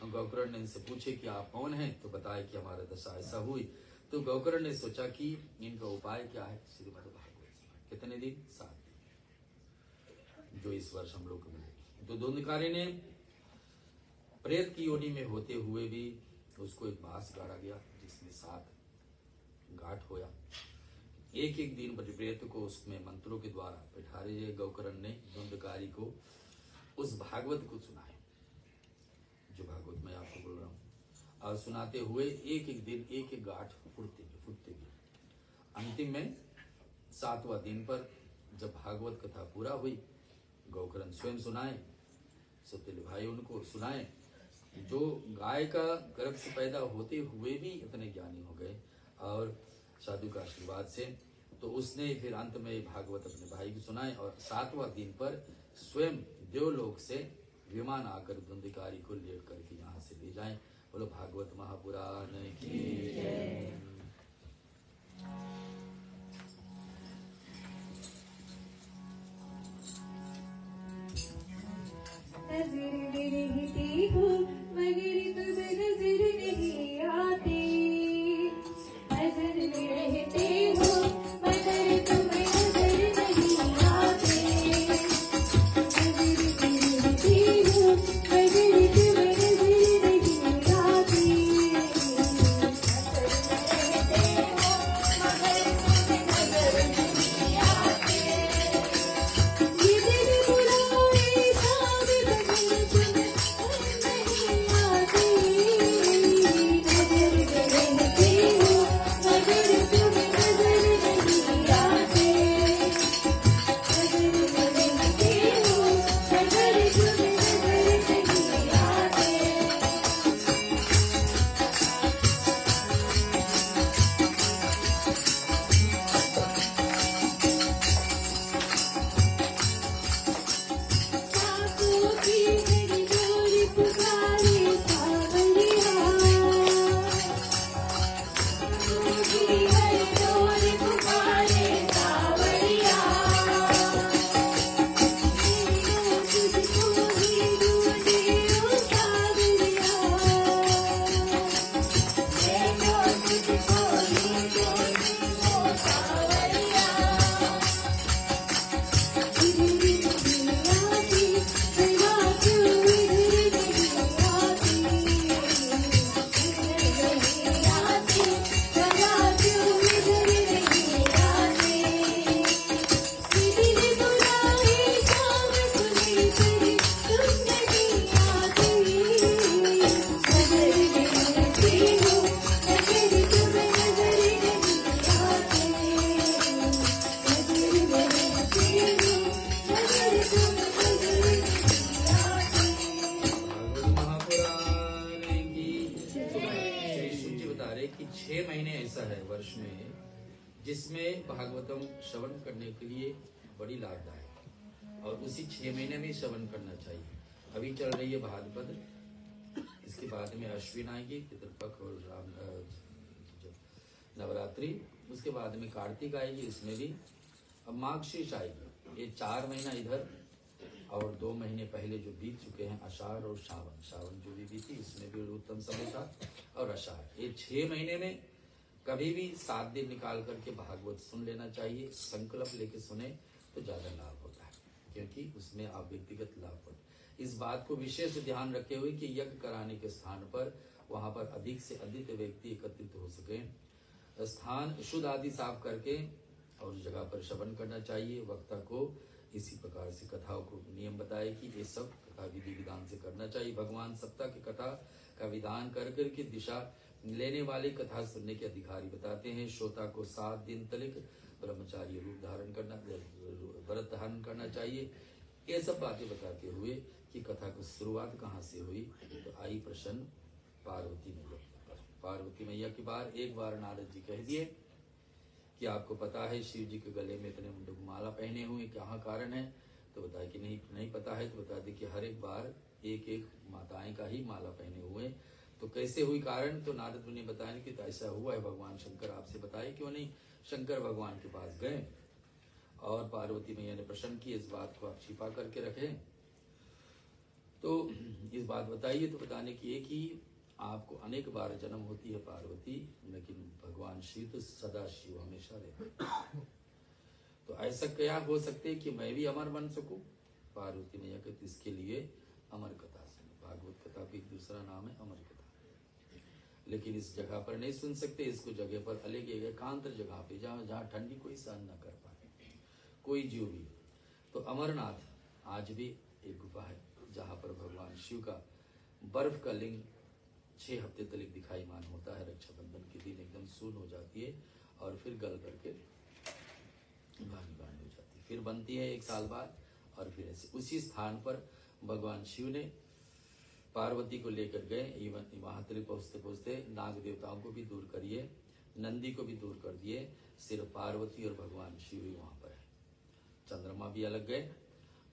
गौकर्ण ने इनसे पूछे कि आप कौन हैं, तो बताया कि हमारा दशा ऐसा हुई। तो गौकर्ण ने सोचा कि इनका उपाय क्या है। श्रीमद् भागवत कितने दिन? 7 दिन, जो इस वर्ष हम लोग को मिले। तो धुंधकारी ने प्रेत की योनि में होते हुए भी उसको एक बांस गाड़ा गया, जिसमें 7 गांठ होया। एक एक दिन प्रेत को उसमें मंत्रों के द्वारा बैठारे गौकर्ण ने धुंधकारी को उस भागवत को सुनाए, जो भागवत मैं आपको बोल रहा हूँ। और सुनाते हुए एक एक दिन एक एक गांठ फूटते गए। अंतिम में 7वां दिन पर जब भागवत कथा पूरा हुई, गौकर्ण स्वयं सुनाए, सौतेले भाई उनको सुनाए, जो गाय का गर्भ से पैदा होते हुए भी इतने ज्ञानी हो गए और साधु का आशीर्वाद से। तो उसने फिर अंत में भागवत अपने भाई को सुनाए, और 7वां दिन पर स्वयं देवलोक से विमान आकर धुंधकारी को लेट करके यहाँ से ले जाएं। बोलो भागवत महापुराण की जय। नजर रहती हूँ मगर तुम नजर नहीं आते, नजर में रहते हो मगर तुम नजर नहीं आते, नजर में रहती हूँ मगर तुम नजर नहीं आते, नजर में रहते हो मगर तुम नजर नहीं आते। ये तेरे बुलाए शाम तक तुम नहीं आते, नजर में रहते हो मगर तुम नजर नहीं आते, नजर में रहते हो मगर तुम नजर नहीं आते। सासों की मेरी डोरी पुकारे सावरिया, सासों की मेरी डोरी पुकारे सावरिया, मैं तुझको ही ढूंढी ओ सावरिया, मैं तुझको ही ढूंढी ओ सावरिया। इधर नहीं आती जरा क्यों इधर नहीं आती, इधर नहीं आती जरा क्यों इधर नहीं आती। इधर बुलाए शाम सुने तेरी तुम नहीं आती, नजर में रहती हो मगर तुम नजर नहीं आते, नजर में रहती हो मगर तुम नजर नहीं आते। भागवत महापुराण की श्री सूची बता रहे कि 6 महीने ऐसा है वर्ष में, जिसमें भागवतम श्रवण करने के लिए बड़ी लाभदायक, और उसी 6 महीने में श्रवण करना चाहिए। अभी चल रही है भाद्रपद, इसके बाद में अश्विन आएगी, पितृपक्ष और राम नवरात्रि, उसके बाद में कार्तिक आएगी, इसमें भी अब माघशीर्ष आएगी। ये 4 महीना इधर, और 2 महीने पहले जो बीत चुके हैं आषाढ़ और सावन, सावन जो भी बीती इसमें भी उत्तम समय था, और आषाढ़, ये 6 महीने में कभी भी 7 दिन निकाल करके भागवत सुन लेना चाहिए। संकल्प लेके सुने तो ज्यादा लाभ होता है, क्योंकि उसमें आप व्यक्तिगत लाभ होता है। इस बात को विशेष ध्यान रखे हुए कि यज्ञ कराने के स्थान पर वहां पर अधिक से अधिक व्यक्ति एकत्रित हो सके। स्थान शुद्ध आदि साफ करके और उस जगह पर श्रवण करना चाहिए। वक्ता को इसी प्रकार से कथाओं को नियम बताए कि ये सब कथा विधि विधान से करना चाहिए। भगवान सप्ताह की कथा का विधान कर करके दिशा लेने वाली कथा सुनने के अधिकारी बताते हैं। श्रोता को 7 दिन तक ब्रह्मचारी रूप धारण करना, व्रत धारण करना चाहिए। ये सब बातें बताते हुए कि कथा की शुरुआत कहाँ से हुई, तो आई प्रश्न पार्वती मैया पर। पार्वती मैया के बार एक बार नारद जी कह दिए कि आपको पता है शिव जी के गले में इतने मुंडक माला पहने हुए, क्या कारण है? तो बताया कि नहीं पता है। तो बता दे कि हर एक बार एक एक माताएं का ही माला पहने हुए। तो कैसे हुई कारण? तो नारद मुनि बताया कि ऐसा हुआ है, भगवान शंकर आपसे बताए क्यों नहीं? शंकर भगवान के पास गए और पार्वती मैया ने प्रश्न की, इस बात को आप छिपा करके रखें। तो इस बात बताइए। तो बताने की एक ही, आपको अनेक बार जन्म होती है पार्वती, लेकिन भगवान शिव तो सदा शिव हमेशा रहते। तो ऐसा क्या हो सकते कि मैं भी अमर बन सकूं? पार्वती मैया कहती इसके लिए अमर कथा सुनो। भागवत कथा भी एक दूसरा नाम है अमर कथा, लेकिन इस जगह पर नहीं सुन सकते। इसको जगह पर अलग एकांत जगह पे, जहाँ ठंडी कोई सहन न कर पाए कोई जीव भी। तो अमरनाथ आज भी एक गुफा है जहाँ पर भगवान शिव का बर्फ का लिंग 6 हफ्ते तक दिखाईमान होता है। रक्षाबंधन के दिन एकदम सून हो जाती है और फिर गल करके भानी हो जाती है, फिर बनती है 1 साल बाद। और फिर ऐसे उसी स्थान पर भगवान शिव ने पार्वती को लेकर गए। इवन वहां तक पहुंचते पहुंचते नाग देवताओं को भी दूर करिए, नंदी को भी दूर कर दिए, सिर्फ पार्वती और भगवान शिव ही वहां पर है। चंद्रमा भी अलग गए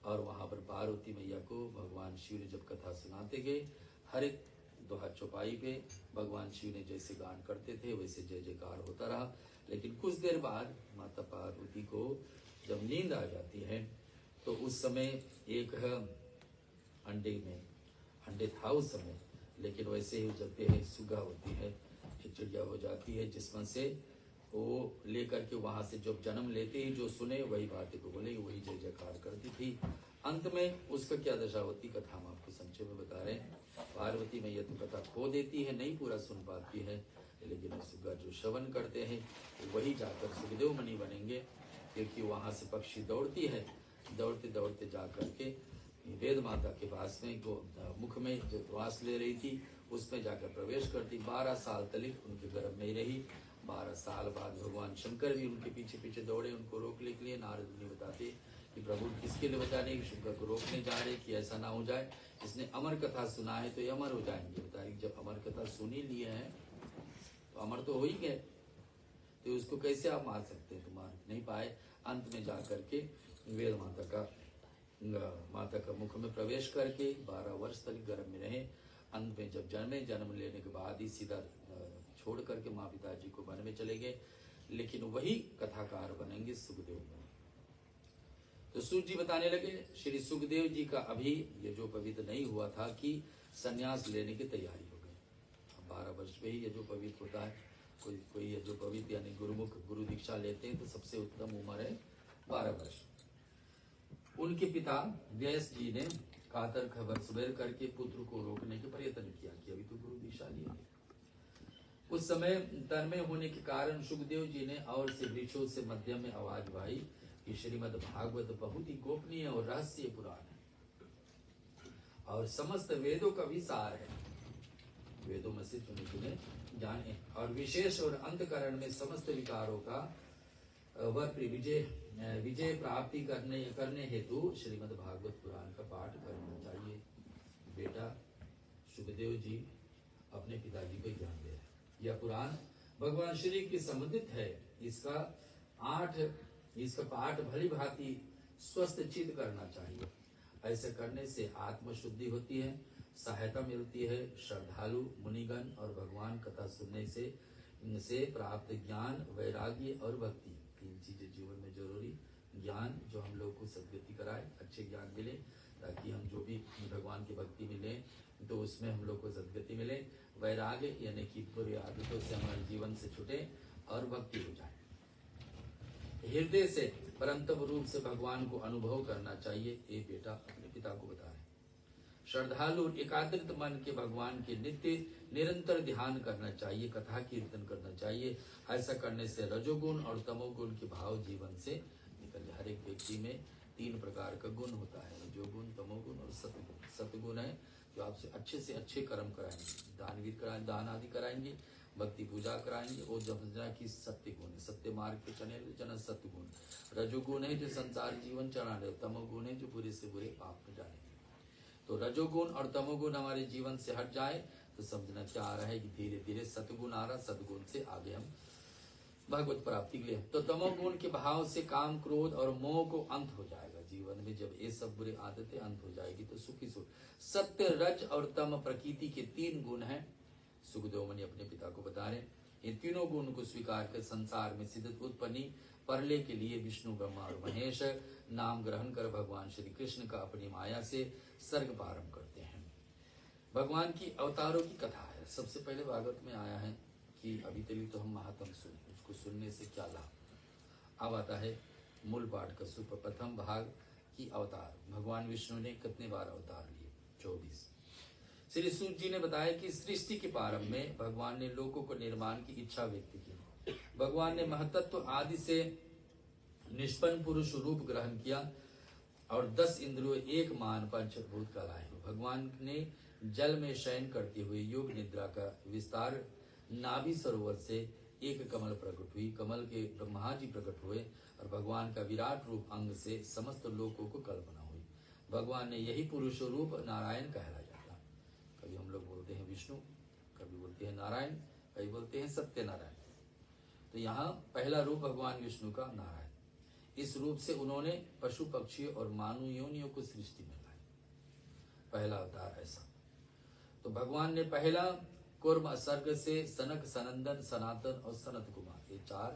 और वहां पर पार्वती मैया को भगवान शिव ने जब कथा सुनाते गए, हर एक दोहा चौपाई पे भगवान शिव ने जैसे गान करते थे वैसे जय जयकार होता रहा। लेकिन कुछ देर बाद माता पार्वती को जब नींद आ जाती है तो उस समय एक अंडे था उस समय, लेकिन वैसे ही जब सुगा होती है, एक चिड़िया हो जाती है, जिसमें से वो लेकर के वहां से जब जन्म लेते ही जो सुने वही बातें को बोले, वही जय जयकार करती थी। अंत में उसका क्या दशा होती, कथा हम आपको संक्षेप में बता रहे हैं। पार्वती मैया तो कथा खो देती है, नहीं पूरा सुन पाती है, लेकिन सुगा जो श्रवण करते हैं वही जाकर सुखदेव मणि बनेंगे, क्योंकि वहां से पक्षी दौड़ती है, दौड़ते दौड़ते जा करके वेद माता के पास में मुख में जो श्वास ले रही थी उसमें जाकर प्रवेश करती। 12 साल तक उनके गर्भ में ही रही। 12 साल बाद भगवान शंकर भी उनके पीछे पीछे दौड़े उनको रोकने के लिए। नारद मुनि बताते कि प्रभु किसके लिए बताने कि शंकर को रोकने जा रहे कि ऐसा ना हो जाए, इसने अमर कथा सुना है तो ये अमर हो जाएंगे। बताए जब अमर कथा सुन ही लिए हैं तो अमर तो हो ही गए, तो उसको कैसे आप मार सकते हैं? तो मार नहीं पाए। अंत में जा करके वेद माता का मुख में प्रवेश करके 12 वर्ष तक गर्भ में रहे। अंत में जब जन्म लेने के बाद ही सीधा छोड़ करके माँ पिताजी को वन में चले गए। लेकिन वही कथाकार बनेंगे सुखदेव। तो सूत जी बताने लगे श्री सुखदेव जी का अभी ये जो पवित्र नहीं हुआ था कि संन्यास लेने की तैयारी हो गई। 12 वर्ष में ही ये जो पवित्र होता है, कोई ये जो पवित्र यानी गुरु दीक्षा लेते हैं तो सबसे उत्तम उम्र है 12 वर्ष। उनके पिता व्यास जी ने कातर खबर सवेर करके पुत्र को रोकने के प्रयत्न किया कि अभी तो गुरु दीक्षा लिए। उस समय तन्मय होने के कारण सुखदेव जी ने और से वृक्षों से मध्यम में आवाज भाई कि श्रीमद् भागवत बहुत ही गोपनीय और रहस्य पुराण है और समस्त वेदों का भी सार है। वेदों में से चुने चुने जाने और विशेष और अंतकरण में समस्त विकारों का विजय प्राप्ति करने हेतु श्रीमद् भागवत पुराण का पाठ करना चाहिए। बेटा सुखदेव जी अपने पिताजी को ज्ञान दे रहे हैं। यह पुराण भगवान श्री की संबंधित है। इसका पाठ भली भांति स्वस्थ चित्त करना चाहिए। ऐसे करने से आत्म शुद्धि होती है, सहायता मिलती है। श्रद्धालु मुनिगण और भगवान कथा सुनने से प्राप्त ज्ञान, वैराग्य और भक्ति, 3 चीजें जीवन में जरूरी। ज्ञान जो हम लोग को सद्गति कराए, अच्छे ज्ञान मिले ताकि हम जो भी भगवान की भक्ति मिले तो उसमें हम लोग को सद्गति मिले। वैराग्य यानी कि बुरी आदतों से हमारे जीवन से छूटे और भक्ति हो जाए। हृदय से परंतप रूप से भगवान को अनुभव करना चाहिए। ये बेटा अपने पिता को बता रहे। श्रद्धालु एकाग्रित मन के भगवान के नित्य निरंतर ध्यान करना चाहिए, कथा कीर्तन करना चाहिए। ऐसा करने से रजोगुण और तमोगुण के भाव जीवन से निकल जाए। हर एक व्यक्ति में 3 प्रकार का गुण होता है, रजोगुण, तमोगुण और सतगुण। सतगुण है जो आपसे अच्छे से अच्छे कर्म कराएंगे, दान आदि कराएंगे भक्ति पूजा कराएंगे। वो समझना कि सत्य गुण है, सत्य मार्ग पे चले जन सत्य गुण। रजोगुण है जो संसार जीवन चला रहे, तमोगुण है जो बुरे से बुरे पाप में जाने। तो रजोगुण और तमोगुण हमारे जीवन से हट जाए तो समझना क्या आ रहा है कि धीरे धीरे सतगुण आ रहा, सतगुण से आगे हम भगवत प्राप्ति के लिए। तो तमोगुण के भाव से काम, क्रोध और मोह को अंत हो जाएगा जीवन में। जब ये सब बुरी आदतें अंत हो जाएगी तो सुखी सुख। सत्य, रज और तम प्रकृति के 3 गुण हैं। सुखदेव मुनि अपने पिता को बता रहे, इन तीनों गुण को स्वीकार कर संसार में सिद्ध उत्पन्नी परले के लिए विष्णु, ब्रह्मा और महेश नाम ग्रहण कर भगवान श्री कृष्ण का अपनी माया से सर्ग प्रारंभ करते हैं। भगवान की अवतारों की कथा है। सबसे पहले भागवत में आया है कि अभी तक तो हम महात्म सुने, उसको सुनने से क्या लाभ। अब आता है मूल पाठ का प्रथम भाग की अवतार। भगवान विष्णु ने कितने बार अवतार लिए? 24। श्री सूत जी ने बताया कि सृष्टि के प्रारंभ में भगवान ने लोगों को निर्माण की इच्छा व्यक्त की। भगवान ने महतत्व आदि से निष्पन्न पुरुष रूप ग्रहण किया और 10 इंद्रियों, एक मान, पंचभूत कहलाए। भगवान ने जल में शयन करते हुए योग निद्रा का विस्तार, नाभि सरोवर से एक कमल प्रकट हुई, कमल के ब्रह्मा जी प्रकट हुए और भगवान का विराट रूप अंग से समस्त लोकों को कल्पना हुई। भगवान ने यही पुरुष रूप नारायण कहला जाता। कभी हम लोग बोलते हैं विष्णु, कभी बोलते हैं नारायण, कभी बोलते हैं सत्यनारायण। तो यहाँ पहला रूप भगवान विष्णु का नारायण। इस रूप से उन्होंने पशु पक्षी और मानव योनियों को सृष्टि में लाया। पहला अवतार ऐसा। तो भगवान ने पहला कूर्म सर्ग से सनक, सनंदन, सनातन और सनत कुमार, ये 4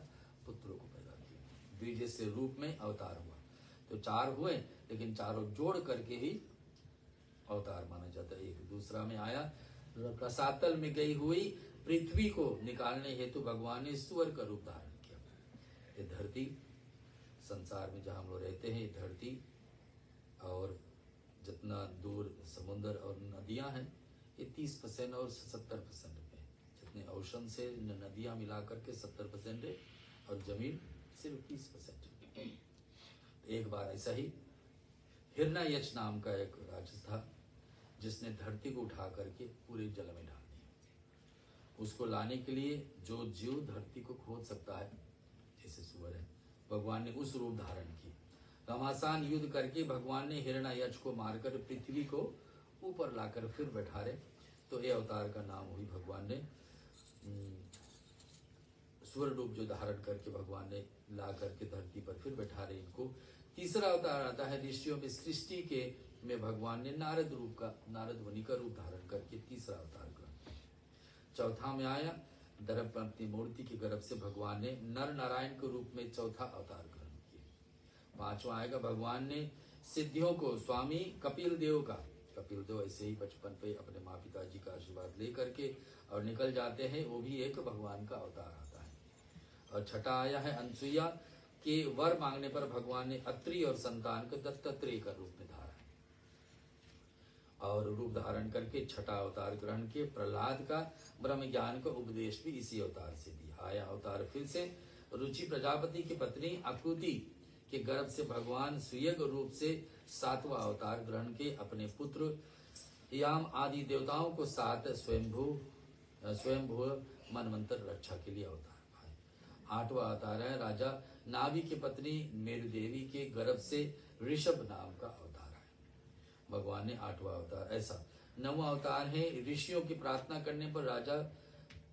पुत्रों को पैदा किया। द्विज से रूप में अवतार हुआ। तो 4 हुए, लेकिन चारों जोड़ करके ही अवतार माना जाता है। एक दूसरा में आया, रसातल में गई हुई पृथ्वी को निकालने हेतु भगवान ने सुअर का रूप धारण किया। ये धरती, संसार में जहां हम लोग रहते हैं, ये धरती और जितना दूर समुद्र और नदियां हैं, ये 30% और 70% में। जितने ओशन से नदियां मिला करके 70% है और जमीन सिर्फ 30%। एक बार ऐसा ही हिरण्ययक्ष नाम का एक राक्षस था, जिसने धरती को उठा करके पूरे जल में डाल दिया। उसको लाने के लिए जो जीव धरती को खोद सकता है, जैसे सुअर है, भगवान ने उस रूप धारण की। घमासान युद्ध करके भगवान ने हिरण्ययक्ष को मारकर पृथ्वी को ऊपर लाकर फिर बैठारे। तो ये अवतार का नाम हुई। भगवान ने सुअर रूप जो धारण करके भगवान ने ला करके धरती पर फिर बैठारे इनको। तीसरा अवतार आता है ऋषियों में सृष्टि के में भगवान ने नारद रूप का, नारद मुनि का रूप धारण करके तीसरा अवतार ग्रहण। चौथा में आया दर्प अपनी मूर्ति के गर्भ से भगवान ने नर नारायण के रूप में चौथा अवतार ग्रहण किया। 5वां आएगा भगवान ने सिद्धियों को स्वामी कपिल देव का, कपिल देव ऐसे ही बचपन पे अपने माँ पिताजी का आशीर्वाद लेकर के और निकल जाते हैं, वो भी एक भगवान का अवतार आता है। और छठा आया है अनसुईया के वर मांगने पर भगवान ने अत्रि और संतान को दत्तात्रेय का रूप में धारण और रूप धारण करके छठा अवतार ग्रहण के। प्रहलाद का ब्रह्म ज्ञान का उपदेश भी इसी अवतार से दिया। आया अवतार फिर से रुचि प्रजापति की पत्नी आकृति के गर्भ से भगवान सुयग रूप से 7वां अवतार ग्रहण के अपने पुत्र याम आदि देवताओं को 7 स्वयंभू मनवंतर रक्षा के लिए अवतार पाए। 8वां अवतार है राजा नाभि की पत्नी मेरु देवी के गर्भ से ऋषभ नाम का अवतार है। भगवान ने 8वां अवतार ऐसा। 9वां अवतार है ऋषियों की प्रार्थना करने पर राजा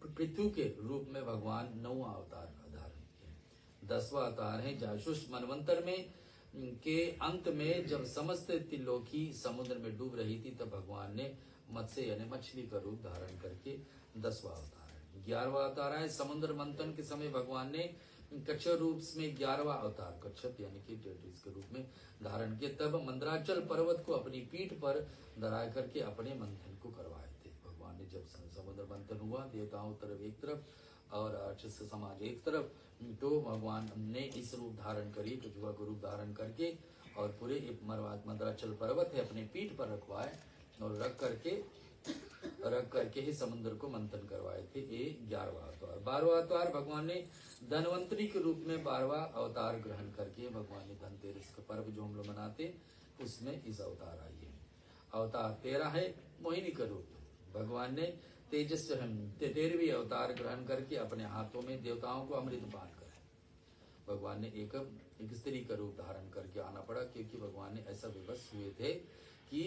पृथु के रूप में भगवान 9वां अवतार धारण किया। 10वां अवतार है जाशुष मनवंतर में के अंत में जब समस्त त्रिलोकी समुद्र में डूब रही थी, तब भगवान ने मत्स्य यानी मछली का रूप धारण करके 10वां अवतार है। 11वां अवतार है समुद्र मंथन के समय भगवान ने कच्छप रूप में 11वां अवतार कच्छप यानी कि टेट्रिस के रूप में धारण किया। तब मंदराचल पर्वत को अपनी पीठ पर धरा करके अपने मंथन को करवाए थे। भगवान ने जब समुद्र मंथन हुआ, देवताओं तरफ एक तरफ और राक्षस समाज एक तरफ, तो भगवान ने इस रूप धारण करी, कछुआ को रूप धारण करके और पूरे मंदराचल पर्वत है अपने पीठ पर रखवाए और रख करके ही समुद्र को मंथन करवाए थे। ये 11वां अवतार। 12वां अवतार भगवान ने धनवंतरी के रूप में 12वां अवतार ग्रहण करके भगवान ने धनतेरस का पर्व जो हम लोग मनाते उसमें इस अवतार आई है। अवतार 13 है मोहिनी का रूप। भगवान ने तेजस 13वीं अवतार ग्रहण करके अपने हाथों में देवताओं को अमृत पान कराए। भगवान ने एक स्त्री का रूप धारण करके आना पड़ा, क्योंकि भगवान ने ऐसा विवश हुए थे कि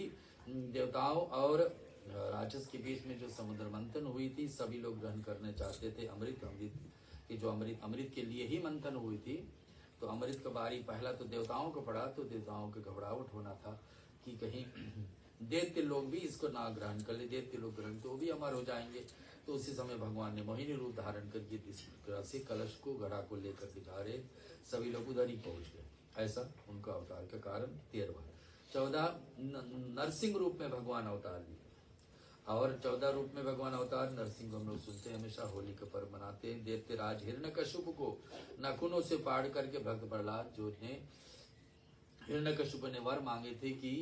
देवताओं और राक्षस के बीच में जो समुद्र मंथन हुई थी, सभी लोग ग्रहण करने चाहते थे अमृत की जो अमृत के लिए ही मंथन हुई थी। तो अमृत का बारी पहला तो देवताओं को पड़ा, तो देवताओं को घबराहट होना था कि कहीं दैत्य लोग भी इसको ना ग्रहण कर ले, दैत्य लोग ग्रहण तो वो भी अमर हो जाएंगे। तो उसी समय भगवान ने मोहिनी रूप धारण करके इस तरह से कलश को घड़ा को लेकर के जा रहे, सभी लोग उधर ही पहुंच गए। ऐसा उनका अवतार का कारण 13वां। 14 नरसिंह रूप में भगवान अवतार लिए, और 14 रूप में भगवान अवतार नरसिंह हम लोग सुनते हैं, हमेशा होली का पर्व मनाते हैं। दैत्य राज हिरण्यकश्यप को नाखूनों से फाड़ करके भक्त प्रहलाद जो ने हिरण्यकश्यप ने वर मांगे थे कि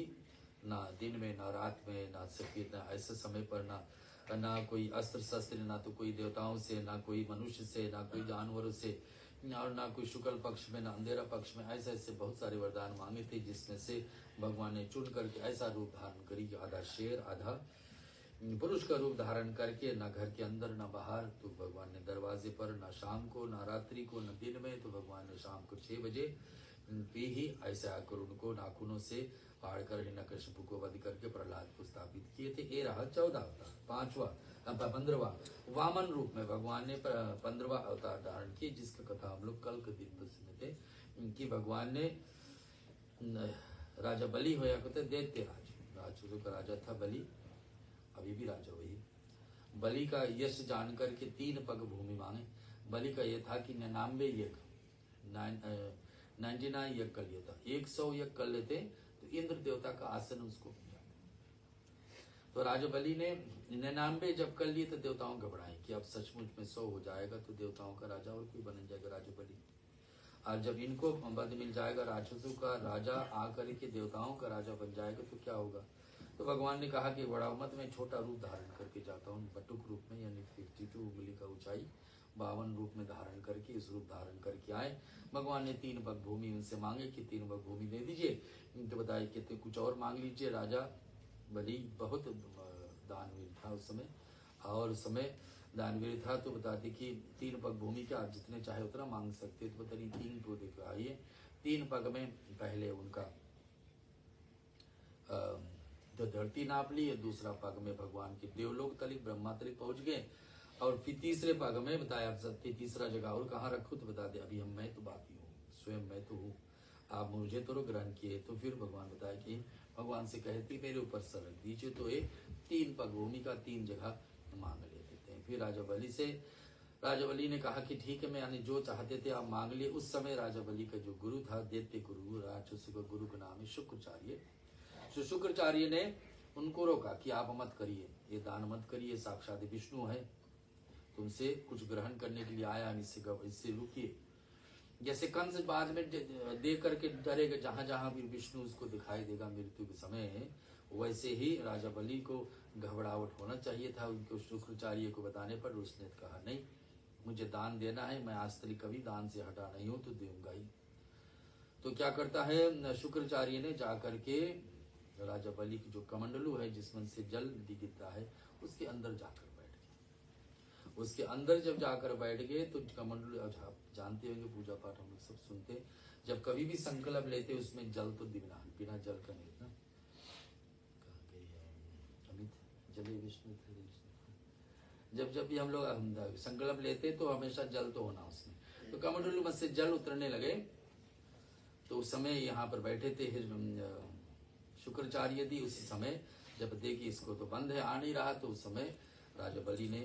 ना दिन में ना रात में ना सफेद ना ऐसे समय पर ना कोई अस्त्र शस्त्र, ना तो कोई देवताओं से, ना कोई मनुष्य से, ना कोई जानवरों से, और ना कोई शुक्ल पक्ष में ना अंधेरा पक्ष में, ऐसे ऐसे बहुत सारे वरदान मांगे थे, जिसमें से भगवान ने चुन करके ऐसा रूप धारण करी कि आधा शेर आधा पुरुष का रूप धारण करके, ना घर के अंदर ना बाहर, तो भगवान ने दरवाजे पर, ना शाम को ना रात्रि को ना दिन में, तो भगवान ने शाम को 6 बजे भी ही ऐसे आकर उनको नाखूनों से फाड़ कर हिरण्यकश्यप को वध करके प्रहलाद को स्थापित किए थे। ये रहा 14 अवतार। 15वां वामन रूप में भगवान ने 15वां अवतार धारण किए, जिसका कथा हम लोग कल के दिन पर सुने थे कि भगवान ने राजा बलि होया करते दैत्य राक्षसों का राजा था बलि, अभी भी राजा वही। बलि का यश जान करके 3 पग भूमि मांगे। बलि का यह था कि 99 यज्ञ कर लिया था, 100 यज्ञ कर लेते तो इंद्र देवता का आसन उसको मिला। तो राजा बलि ने 99 जब कर लिए तो देवताओं घबराए कि अब सचमुच में 100 हो जाएगा तो देवताओं का राजा और कोई बन जाएगा राजा बलि। और जब इनको पद मिल जाएगा, राक्षसों का राजा आकर के देवताओं का राजा बन जाएगा तो क्या होगा। तो भगवान ने कहा कि बड़ा मत मैं छोटा रूप धारण करके जाता हूँ, बटुक रूप में, यानी 52 उंगली का ऊंचाई, 52 रूप में धारण करके इस रूप धारण करके आए। भगवान ने 3 पग भूमि उनसे मांगे कि 3 पग भूमि दे दीजिए, तो बताइए कि कुछ और मांग लीजिए। राजा बलि बहुत दानवीर था उस समय, और उस समय दानवीर था, तो बताते कि 3 पग भूमि के आप जितने चाहे उतना मांग सकते, तो बताइए 3 को देखो आइए। 3 पग में पहले उनका जो धरती नाप ली, दूसरा पग में भगवान के देवलोक तलिक ब्रह्मा तलिक पहुंच गए, और फिर तीसरे पग में बताया आप सत्य तीसरा जगह और कहाँ रखो, तो बता दे अभी हम मैं तो बाकी हूँ, स्वयं मैं तो हूँ, आप मुझे तो ग्रहण किए। तो फिर भगवान बताया कि भगवान से कहती मेरे ऊपर सर रख दीजिए, तो ये 3 पग भूमि का 3 जगह मांग लेते थे। फिर राजा बलि ने कहा कि ठीक है, मैं यानी जो चाहते थे आप मांग लिए। उस समय राजा बलि का जो गुरु था, दैत्य गुरु, राक्षसों का गुरु का नाम है शुक्राचार्य। तो शुक्राचार्य ने उनको रोका कि आप मत करिए, ये दान मत करिए, साक्षात विष्णु है, तुमसे कुछ ग्रहण करने के लिए आया, इससे रुकिए। जैसे कंस बाद में देख करके डरेगा, जहां जहां भी विष्णु उसको दिखाई देगा मृत्यु के समय, वैसे ही राजा बलि को घबराहट होना चाहिए था। उनको शुक्राचार्य को बताने पर उसने कहा नहीं, मुझे दान देना है, मैं आज तक कभी दान से हटा नहीं हूं, तो दूंगा ही। तो क्या करता है शुक्राचार्य ने जाकर के राजा बलि की जो कमंडलू है जिसमें से जल गिरता है, उसके अंदर जाकर बैठ गए। उसके अंदर जब जाकर बैठ गए तो कमंडलू, आप जानते होंगे पूजा पाठ हम लोग सब सुनते, जब कभी भी संकल्प लेते उसमें जल तो बिना जल का नहीं ना, अमित जले विष्णु, जब भी हम लोग संकल्प लेते तो हमेशा जल तो होना उसमें। तो कमंडलू में से जल उतरने लगे, तो उस समय यहाँ पर बैठे थे शुक्राचार्य थी। उसी समय जब देखिए इसको तो बंद है, आ नहीं रहा, तो उस समय राजा बलि ने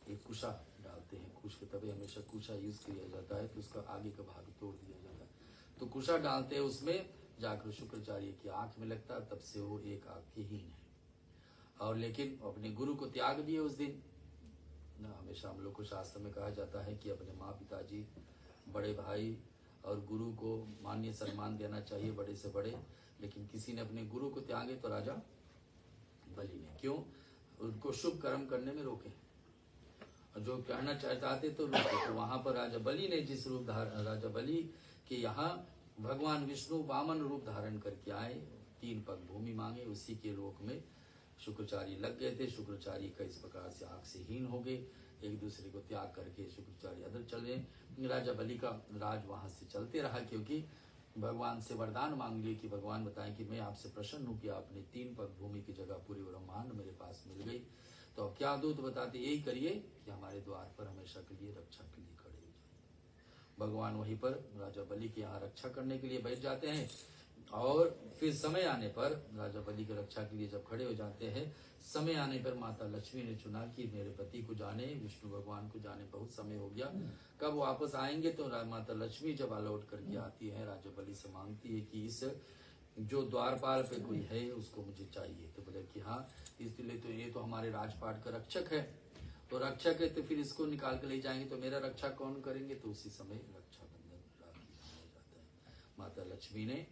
एक कुशा डालते हैं, कुश के तभी हमेशा कुशा यूज किया जाता है, तो उसका आगे का भाग तोड़ दिया जाता है। तो कुशा डालते हैं, उसमें जाकर शुक्राचार्य की आंख में लगता, तब से वो एक आंखहीन है। और लेकिन अपने गुरु को त्याग दिए उस दिन ना। हमेशा हम लोग को शास्त्र में कहा जाता है कि अपने माँ पिताजी, बड़े भाई और गुरु को मान्य सम्मान देना चाहिए, बड़े से बड़े। लेकिन किसी ने अपने गुरु को त्यागे तो राजा बलि ने, क्यों? उनको शुभ कर्म करने में रोके, और जो कहना चाहते तो रोके। तो वहां पर राजा बलि ने जिस रूप राजा बलि के यहाँ भगवान विष्णु वामन रूप धारण करके आए, 3 पग भूमि मांगे, उसी के लोक में शुक्राचार्य लग गए थे। शुक्राचार्य का इस प्रकार से आंख से हीन हो गए, एक दूसरे को त्याग करके शुक्राचार्य अदर चले। राजा बलि का राज वहां से चलते रहा, क्योंकि भगवान से वरदान मांग लिए कि भगवान बताएं कि मैं आपसे प्रसन्न हूं कि आपने 3 पग भूमि की जगह पूरी ब्रह्मांड मेरे पास मिल गई, तो अब क्या दूत बताते, यही करिए कि हमारे द्वार पर हमेशा के लिए रक्षा के लिए खड़े हो जाए। भगवान वहीं पर राजा बलि के यहाँ रक्षा करने के लिए बैठ जाते हैं, और फिर समय आने पर राजा बलि की रक्षा के लिए जब खड़े हो जाते हैं, समय आने पर माता लक्ष्मी ने चुना कि मेरे पति को जाने, विष्णु भगवान को जाने बहुत समय हो गया, कब वापस आएंगे। तो माता लक्ष्मी जब लौट करके आती है, राजा बलि से मांगती है कि इस जो द्वारपाल पे कोई है उसको मुझे चाहिए। तो बोले कि हाँ, इसलिए तो ये तो हमारे राजपाट का रक्षक है, तो रक्षक है तो फिर इसको निकाल के ले जाएंगे, तो मेरा रक्षा कौन करेंगे। तो उसी समय रक्षाबंधन राखी हो जाता है। माता लक्ष्मी ने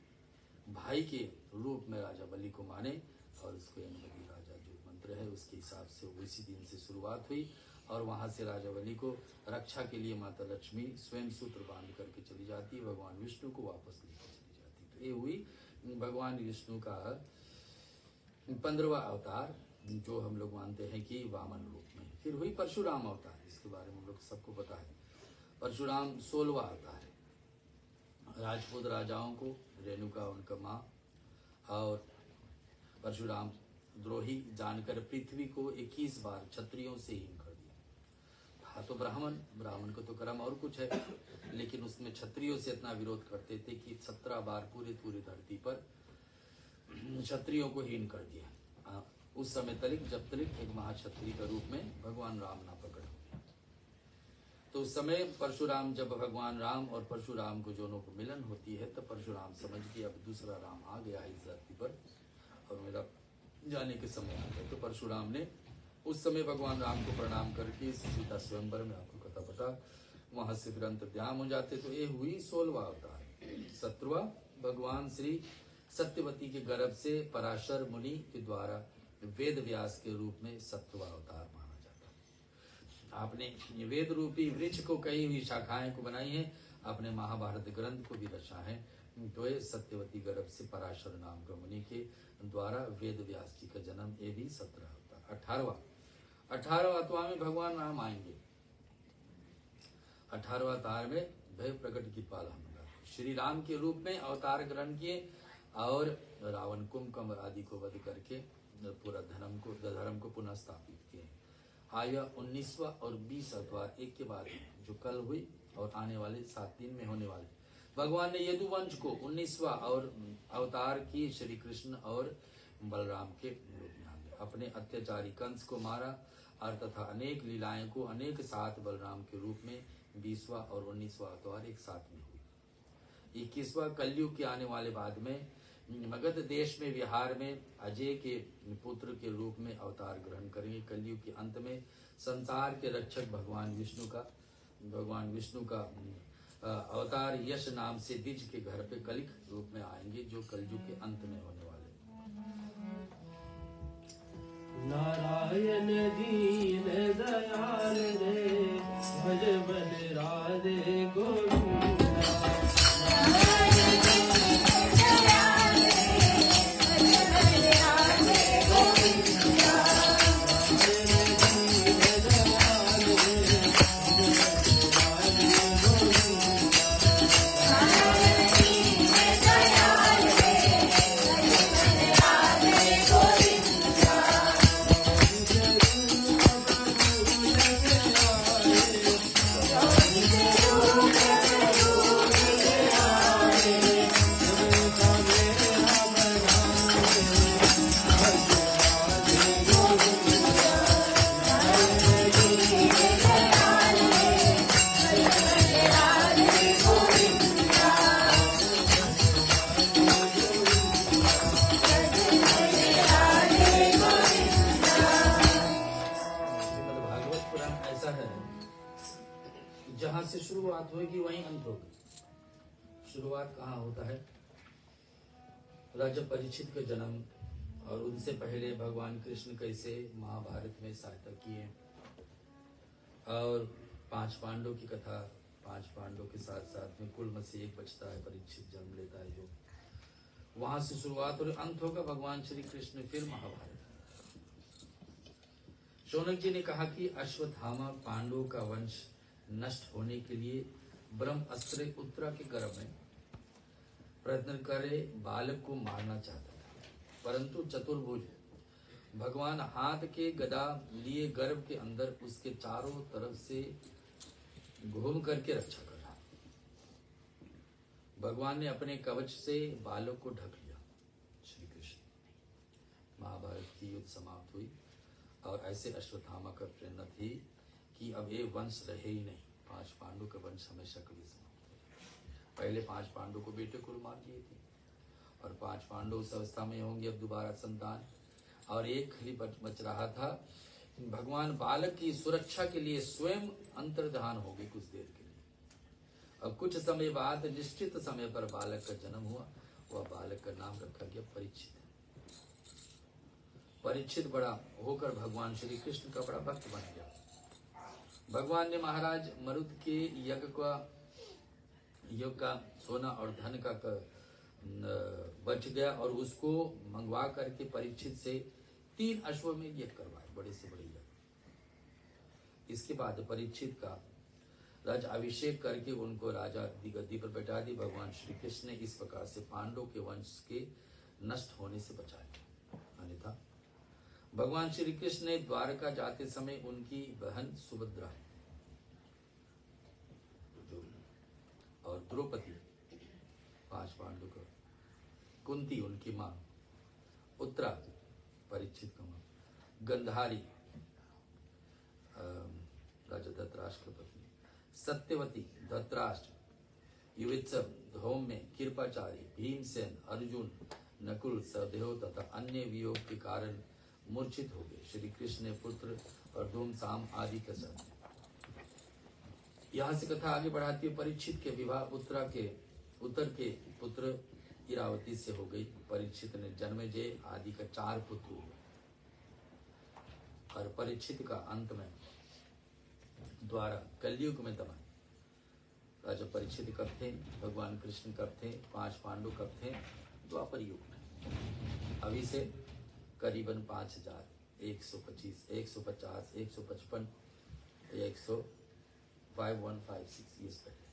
भाई के रूप में राजा बलि को माने, और उसको यमपति राजा जो मंत्र है उसके हिसाब से उसी दिन से शुरुआत हुई, और वहां से राजा बलि को रक्षा के लिए माता लक्ष्मी स्वयं सूत्र बांध करके चली जाती है, भगवान विष्णु को वापस लेकर चली जाती। तो ये हुई भगवान विष्णु का 15वां अवतार, जो हम लोग मानते हैं कि वामन रूप में। फिर हुई परशुराम अवतार, इसके बारे में हम लोग सबको पता है। परशुराम 16वां अवतार है। राजपूत राजाओं को रेणुका उनका माँ और परशुराम द्रोही जानकर पृथ्वी को 21 बार क्षत्रियों से हीन कर दिया। था तो ब्राह्मण को तो कर्म और कुछ है, लेकिन उसमें क्षत्रियों से इतना विरोध करते थे कि 17 बार पूरी धरती पर क्षत्रियों को हीन कर दिया। उस समय जब तक एक महाक्षत्रिय के रूप में भगवान राम ना पकड़ हुए, तो उस समय परशुराम, जब भगवान राम और परशुराम को दोनों को मिलन होती है, तब परशुराम समझ के अब दूसरा राम आ गया है इस धरती पर और मेरा जाने के समय आ गया। तो परशुराम ने उस समय भगवान राम को प्रणाम करके सीता स्वयंवर में, आपको कथा पता, वहां से फिर अंतर्ध्यान हो जाते। तो ये हुई 16वां अवतार। 17वां भगवान श्री सत्यवती के गर्भ से पराशर मुनि के द्वारा वेद व्यास के रूप में 7वां अवतार माना जाता है। आपने वेद रूपी वृक्ष को कई हुई शाखाएं को बनाई है, अपने महाभारत ग्रंथ को भी रचा है। तो ये सत्यवती गर्भ से पराशर नाम के मुनि के द्वारा वेद व्यास जी का जन्म, ये भी 17 अवतार। 18वां अवतार में भगवान राम आएंगे। 18वां अवतार में भय प्रकट की पाल हम श्री राम के रूप में अवतार ग्रहण किए, और रावण कुंभकर्ण आदि को वध करके पूरा धर्म को पुनः स्थापित किए। आया 19वां और 20 अवतार एक के बाद जो कल हुई और आने वाले 7 दिन में होने वाले। भगवान ने यदुवंश को 19वां और अवतार की श्री कृष्ण और बलराम के रूप में आ गए। अपने अत्याचारी कंस को मारा और तथा अनेक लीलाएं को अनेक साथ बलराम के रूप में 20वां और 19वां अवतार एक साथ में हुई। 21वां कलयुग के आने वाले बाद में मगध देश में विहार में अजय के पुत्र के रूप में अवतार ग्रहण करेंगे। कलयुग के अंत में संसार के रक्षक भगवान विष्णु का अवतार यश नाम से द्विज के घर पे कलिक रूप में आएंगे, जो कलयुग के अंत में होने वाले। नारायण दीन दयाल रे, भज बल राधे गोविंदा। जहां से शुरुआत होगी वहीं अंत होगा। शुरुआत कहाँ होता है? राजा परीक्षित का जन्म, और उनसे पहले भगवान कृष्ण कैसे महाभारत में सहायता किए, और 5 पांडव की कथा। 5 पांडव के साथ साथ में कुल में से एक बचता है, परीक्षित जन्म लेता है, जो वहां से शुरुआत और अंत होगा भगवान श्री कृष्ण फिर महाभारत। शौनक जी ने कहा कि अश्वत्थामा पांडवों का वंश नष्ट होने के लिए ब्रह्मास्त्र उत्तरा के गर्भ में प्रयत्न करे बालक को मारना चाहता था, परंतु चतुर्भुज भगवान हाथ के गदा लिए गर्भ के अंदर उसके चारों तरफ से घूम करके रक्षा कर रहा। भगवान ने अपने कवच से बालक को ढक लिया। श्री कृष्ण। महाभारत की युद्ध समाप्त हुई और ऐसे अश्वत्थामा का प्रेरणा थी कि अब ये वंश रहे ही नहीं, 5 पांडु का वंश हमेशा के लिए समाप्त हो। पहले 5 पांडु को बेटे को मार दिए थे और 5 पांडु उस अवस्था में होंगे अब दोबारा संतान, और एक ही बच रहा था। भगवान बालक की सुरक्षा के लिए स्वयं अंतर्धान हो गए कुछ देर के लिए। अब कुछ समय बाद निश्चित समय पर बालक का जन्म हुआ। वह बालक का नाम रखा गया परीक्षित। परीक्षित बड़ा होकर भगवान श्री कृष्ण का बड़ा भक्त बन गया। भगवान ने महाराज मरुत के यज्ञ का सोना और धन का बच गया और उसको मंगवा करके परीक्षित से 3 अश्वमेध यज्ञ करवाए, बड़े से बड़े यज्ञ। इसके बाद परीक्षित का राज अभिषेक करके उनको राजा गद्दी पर बैठा दी। भगवान श्री कृष्ण ने इस प्रकार से पांडवों के वंश के नष्ट होने से बचाया। अन्यथा भगवान श्री कृष्ण ने द्वारका जाते समय उनकी बहन सुभद्रा और द्रौपदी 5 पांडु को, कुंती उनकी मां, उत्तरा परीक्षित का मां, गंधारी राजा धृतराष्ट्र की पत्नी, सत्यवती धृतराष्ट्र, युवित्सव, धौम्य, कृपाचारी, भीमसेन, अर्जुन, नकुल, सहदेव तथा अन्य वियोग के कारण मूर्छित हो गए। श्री कृष्ण ने पुत्र और धूमधाम आदि के साथ। यहाँ से कथा आगे बढ़ाती है। परीक्षित के विवाह उत्तर के पुत्र इरावती से हो गई। परीक्षित ने जन्मेजय आदि का 4 पुत्र हुए और परीक्षित का अंत में द्वारा कलयुग में दमन। राजा परीक्षित कब थे? भगवान कृष्ण कब थे? 5 पांडु कब थे? द्वापर युग में। अभी से करीबन 5000, 125, 150, 155, 5156 ईयर्स पहले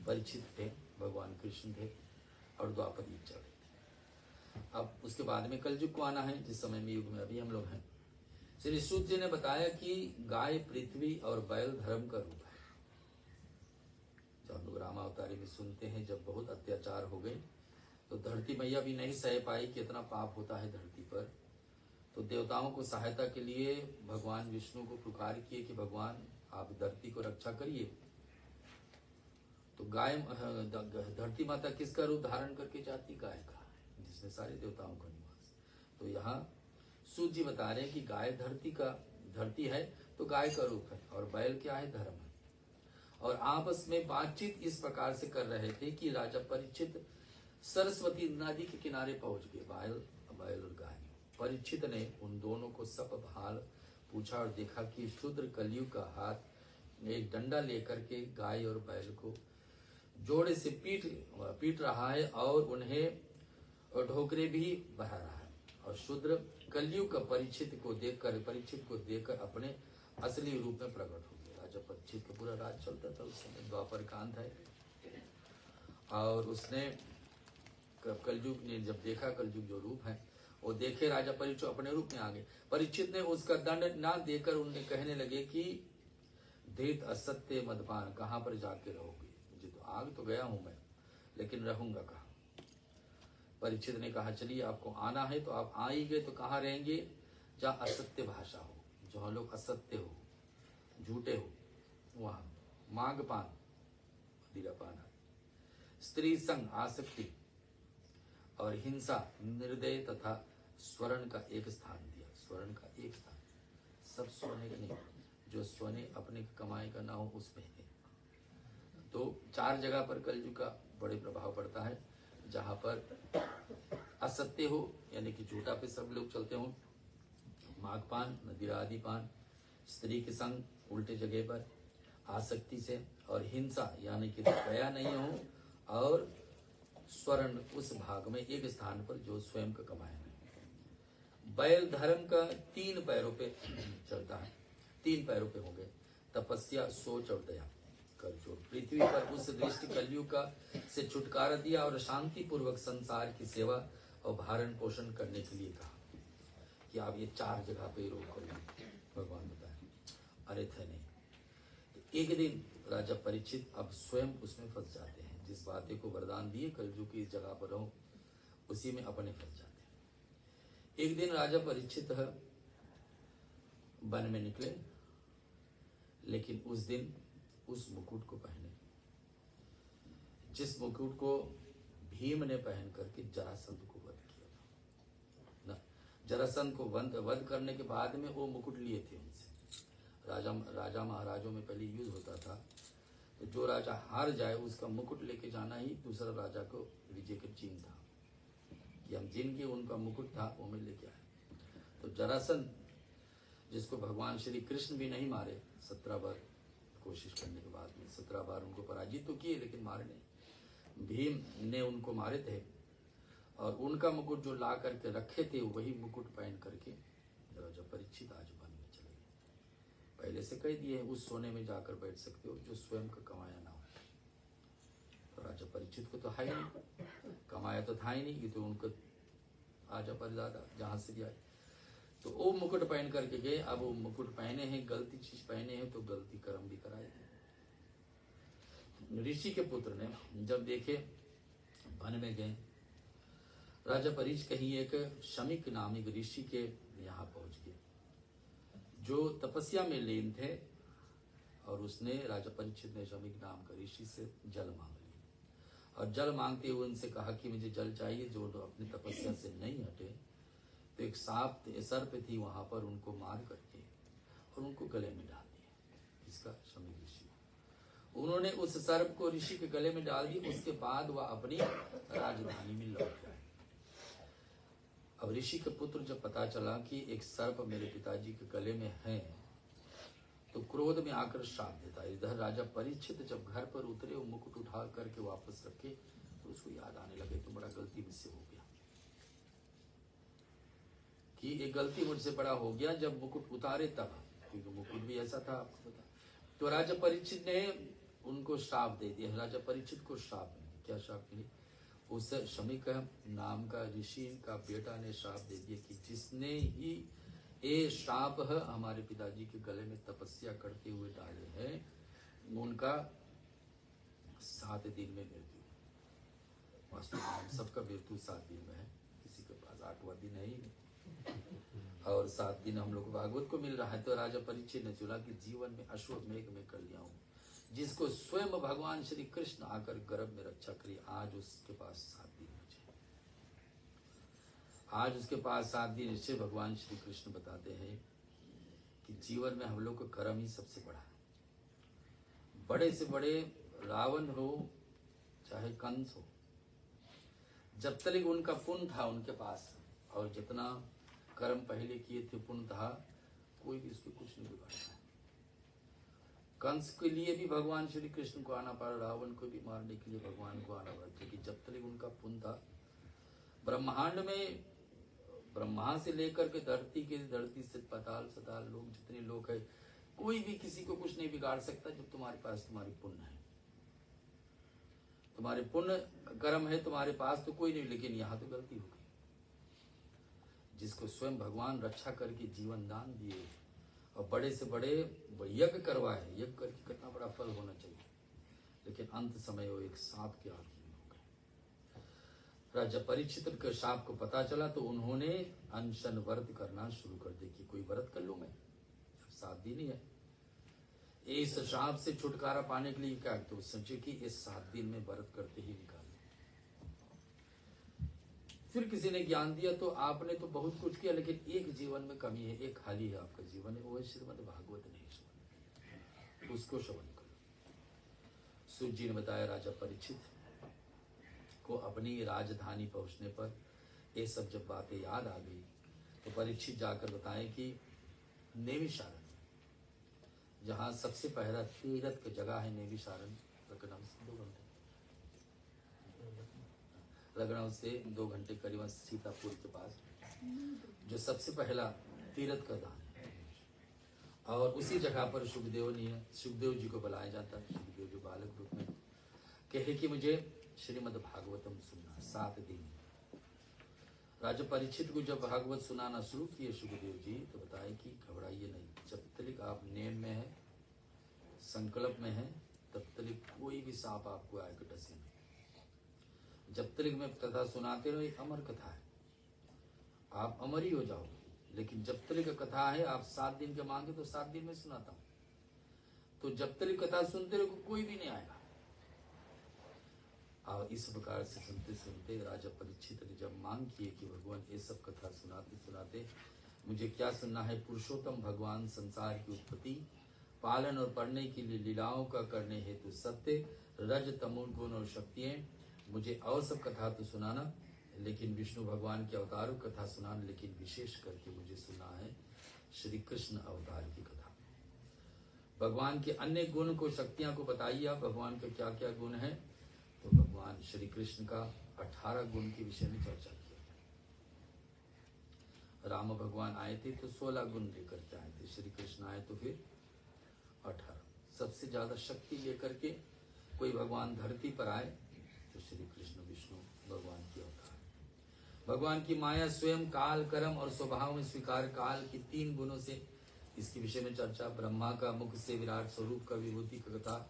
परीक्षित थे, भगवान कृष्ण थे और द्वापर युग चल रहे थे। अब उसके बाद में कलयुग को आना है, जिस समय में युग में अभी हम लोग हैं। श्री सूत जी ने बताया कि गाय पृथ्वी और बैल धर्म का रूप है। जब हम लोग रामावतारी में सुनते हैं, जब बहुत अत्याचार हो गए तो धरती मैया भी नहीं सह पाई कि इतना पाप होता है धरती पर। तो देवताओं को सहायता के लिए भगवान विष्णु को पुकार किए कि भगवान आप धरती को रक्षा करिए। तो गाय धरती माता किसका रूप धारण करके जाती? गाय का, जिसमें सारे देवताओं का निवास। तो यहाँ सूत जी बता रहे हैं कि गाय धरती है तो गाय का रूप है, और बैल क्या है? धर्म है। और आपस में बातचीत इस प्रकार से कर रहे थे कि राजा परीक्षित सरस्वती नदी के किनारे पहुंच गए, बैल और गाय। परीक्षित ने उन दोनों को सब हाल पूछा और देखा कि शूद्र कलयुग का हाथ एक डंडा लेकर के गाय और बैल को जोड़े से पीट रहा है और उन्हें ढोकरे भी बहा रहा है। और शूद्र कलयुग का परीक्षित को देखकर अपने असली रूप में प्रकट हो गया। राजा परीक्षित का पूरा राज चलता था उस समय, द्वापर का अंत है। और उसने कलयुग ने जब देखा, कलयुग जो रूप है वो देखे, राजा परीक्षित अपने रूप में आ गए। परीक्षित ने उसका दंड ना देकर उन्हें कहने लगे कि धृत असत्य मदपान, कहाँ पर जाके रहोगे? मुझे तो आग तो गया हूं मैं, लेकिन रहूंगा कहाँ? परीक्षित ने कहा चलिए आपको आना है तो आप आ ही गए, तो कहाँ रहेंगे? जहाँ असत्य भाषा हो, जहाँ लोग असत्य हो, झूठे हो, वहां मांगपान, मदिरापान, स्त्री संग आसक्ति और हिंसा, निर्दय तथा स्वर्ण का एक स्थान दिया। स्वर्ण का एक स्थान, सब सोने का नहीं, जो सोने अपने कमाई का ना हो उसमें है। तो 4 जगह पर कलयुग का बड़े प्रभाव पड़ता है। जहां पर असत्य हो, यानी कि झूठा पे सब लोग चलते हो, माघपान, मदिरा आदि पान, स्त्री के संग उल्टे जगह पर आसक्ति से, और हिंसा यानी कि दया नहीं हो, और स्वर्ण उस भाग में एक स्थान पर जो स्वयं का कमाया नहीं। बैल धर्म का 3 पैरों पे चलता है, 3 पैरों पे हो गए, तपस्या, सोच और दया। कर जो पृथ्वी पर उस दृष्टि कलयुग का से छुटकारा दिया और शांति पूर्वक संसार की सेवा और भारण पोषण करने के लिए कहा कि आप ये 4 जगह पे रोक करिए। भगवान बताए, अरे थे नहीं। तो एक दिन राजा परीक्षित अब स्वयं उसमें फंस जाते हैं, जिस बातें को वरदान दिए कलयुग की इस जगह पर रहो, उसी में अपने फंस जाते हैं। एक दिन राजा परीक्षित वन में निकले, लेकिन उस दिन उस मुकुट को पहने, जिस मुकुट को भीम ने पहन करके जरासंध को वध किया था ना। जरासंध को वध करने के बाद में वो मुकुट लिए थे उनसे। राजा महाराजों में पहले युद्ध होता था, तो जो राजा हार जाए उसका मुकुट लेके जाना ही दूसरा राजा को विजय का चिन्ह था, कि हम जिनके उनका मुकुट था वो में लेके आए। तो जरासंध, जिसको भगवान श्री कृष्ण भी नहीं मारे, 17 बार कोशिश करने के बाद में 17 बार उनको पराजित तो किए, लेकिन मारे नहीं। भीम ने उनको मारे थे, और उनका मुकुट जो ला करके रखे थे वही मुकुट पहन करके राजा परीक्षित आज वन में चले गए। पहले से कह दिए उस सोने में जाकर बैठ सकते हो जो स्वयं का कमाया ना हो। तो राजा परीक्षित को तो है ही नहीं, कमाया तो था ही नहीं, ये तो उनको आजा परिदादा जहां से भी आए। तो वो मुकुट पहन करके गए। अब वो मुकुट पहने हैं, गलती चीज पहने हैं, तो गलती कर्म भी कराए। ऋषि के पुत्र ने जब देखे, वन में गए, राजा परीक्ष कहीं एक शमिक नामिक ऋषि के यहाँ पहुंच गए, जो तपस्या में लीन थे। और उसने, राजा परीक्षित ने शमिक नाम का ऋषि से जल मांग लिया, और जल मांगते हुए उनसे कहा कि मुझे जल चाहिए। जो अपनी तपस्या से नहीं हटे, तो एक सांप सर्प थी वहां पर, उनको मार करके और उनको गले में डाल दिया। इसका शमिक ऋषि, उन्होंने उस सर्प को ऋषि के गले में डाल दिया। उसके बाद वह अपनी राजधानी में लौट गए। अब ऋषि के पुत्र जब पता चला कि एक सर्प मेरे पिताजी के गले में है, तो क्रोध में आकर श्राप देता है। इधर राजा परीक्षित जब घर पर उतरे, वो मुकुट उठा करके वापस रखे, तो उसको याद आने लगे तो बड़ा गलती मुझसे हो गया, कि एक गलती मुझसे बड़ा हो गया जब मुकुट उतारे तब, क्योंकि मुकुट भी ऐसा था आपको पता। तो राजा परीक्षित ने उनको श्राप दे दिया। राजा परीक्षित को श्राप मिली। क्या श्राप मिली? उस शमिक नाम का ऋषि का बेटा ने श्राप दे दिया कि जिसने ही ये श्राप हमारे पिताजी के गले में तपस्या करते हुए डाले हैं, उनका 7 दिन में मृत्यु। वास्तव में सबका मृत्यु 7 दिन में है, किसी के पास 8वां दिन है ही नहीं, और 7 दिन हम लोग को भागवत को मिल रहा है। तो राजा परीक्षित ने चुना कि जीवन में अश्वमेघ में कर लिया हूँ, जिसको स्वयं भगवान श्री कृष्ण आकर गर्भ में रक्षा करी। आज उसके पास 7 दिन बचे। आज उसके पास 7 दिन। इससे भगवान श्री कृष्ण बताते हैं कि जीवन में हम लोग का कर्म ही सबसे बड़ा है। बड़े से बड़े रावण हो चाहे कंस हो, जब तक उनका पुण्य था उनके पास, और जितना कर्म पहले किए थे पुण्य था, कोई भी उसको कुछ नहीं बिगाड़ता है। कंस के लिए भी भगवान श्री कृष्ण को आना पड़ा, रावण को भी मारने के लिए भगवान को आना पड़ा, क्योंकि जब तक उनका पुण्य था। ब्रह्मांड में ब्रह्मा से लेकर के धरती से पाताल सताल लोग, जितने लोग हैं, कोई भी किसी को कुछ नहीं बिगाड़ सकता जब तुम्हारे पास तुम्हारी पुण्य है। तुम्हारे पुण्य कर्म है तुम्हारे पास तो कोई नहीं, लेकिन यहाँ तो गलती हो गई। जिसको स्वयं भगवान रक्षा करके जीवन दान दिए और बड़े से बड़े यज्ञ करवाए, यज्ञ करके कितना बड़ा फल होना चाहिए, लेकिन अंत समय वो एक सांप के आदमी हो गए। राजा परीक्षित के सांप को पता चला तो उन्होंने अनशन व्रत करना शुरू कर दिया कि कोई व्रत कर लूं मैं, अब 7 दिन ही है। इस सांप से छुटकारा पाने के लिए क्या, तो सोचे कि इस 7 दिन में व्रत करते ही निकाल। फिर किसी ने ज्ञान दिया, तो आपने तो बहुत कुछ किया, लेकिन एक जीवन में कमी है, एक खाली है आपका जीवन है, वो है श्रीमद् भागवत नहीं श्रवण, उसको श्रवण करो। सूत जी ने बताया राजा परीक्षित को अपनी राजधानी पहुंचने पर ये सब जब बातें याद आ गई, तो परीक्षित जाकर बताएं कि नेमिषारण, जहां सबसे पहला तीर्थ की जगह है नेमिषारण, लखनऊ से 2 घंटे करीबन सीतापुर के पास। जो सबसे पहला तीर्थ का दान है। और उसी जगह पर सुखदेव जी को बुलाया जाता है। सुखदेव जी बालक रूप में कहे कि मुझे श्रीमद् भागवतम सुनना 7 दिन। राजा परीक्षित को जब भागवत सुनाना शुरू किए सुखदेव जी तो बताए कि घबराइए नहीं, जब तक आप नेम में है, संकल्प में है, तब तक कोई भी सांप आपको आएगा डसे नहीं। जब तक मैं कथा सुनाते रहो, अमर कथा है, आप अमर ही हो जाओ। लेकिन जब तक कथा है, आप 7 दिन के मांगे तो 7 दिन में सुनाता हूं। तो जब तक कथा सुनते रहो कोई भी नहीं आएगा। और इस प्रकार से सुनते सुनते राजा परीक्षित ने जब मांग किए कि भगवान ये सब कथा सुनाते सुनाते मुझे क्या सुनना है, पुरुषोत्तम भगवान संसार की उत्पत्ति, पालन और पढ़ने के लिए लीलाओं का करने हेतु सत्य, रज तमो गुण और शक्तियां, मुझे और सब कथा तो सुनाना, लेकिन विष्णु भगवान के अवतारों कथा सुनाना, लेकिन विशेष करके मुझे सुना है श्री कृष्ण अवतार की कथा। भगवान के अन्य गुण को, शक्तियां को बताइए आप, भगवान का क्या क्या गुण है। तो भगवान श्री कृष्ण का 18 गुण के विषय में चर्चा किया। राम भगवान आए थे तो 16 गुण लेकर के आए थे, श्री कृष्ण आए तो फिर 18। सबसे ज्यादा शक्ति लेकर के कोई भगवान धरती पर आए तो श्री कृष्ण विष्णु भगवान की अवतार। भगवान की माया स्वयं, काल, कर्म और स्वभाव में स्वीकार काल की 3 गुणों से, इसके विषय में चर्चा। ब्रह्मा का मुख से विराट स्वरूप का विभूति की कथा,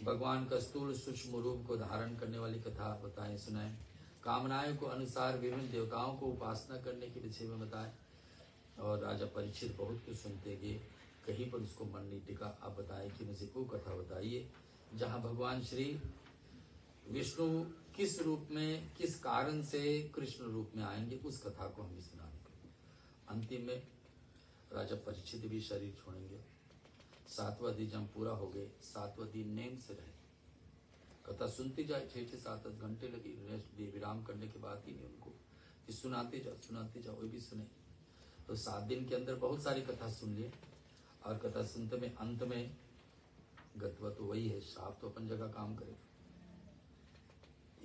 भगवान का स्थूल सूक्ष्म रूप को धारण करने वाली कथा बताएं सुनाएं। कामनाओं को अनुसार विभिन्न देवताओं को उपासना करने के विषय में बताएं। और राजा परीक्षित बहुत कुछ सुनते गए, कहीं पर उसको मन नहीं टिका। आप बताएं कि मुझे वो कथा बताइए जहाँ भगवान श्री विष्णु किस रूप में, किस कारण से कृष्ण रूप में आएंगे, उस कथा को हमें सुनाएंगे। अंतिम में राजा परीक्षित भी शरीर छोड़ेंगे। 7वां दिन जब पूरा हो गए, 7वां दिन नेम से रहे, कथा सुनते जाए, 6 7 घंटे लगे, रेस्ट दिए, विराम करने के बाद ही नहीं उनको कि सुनाते जाओ वो भी सुने। तो 7 दिन के अंदर बहुत सारी कथा सुन लिए। और कथा सुनते में अंत में गत्वा तो वही है, श्राप तो अपन जगह काम करेगा।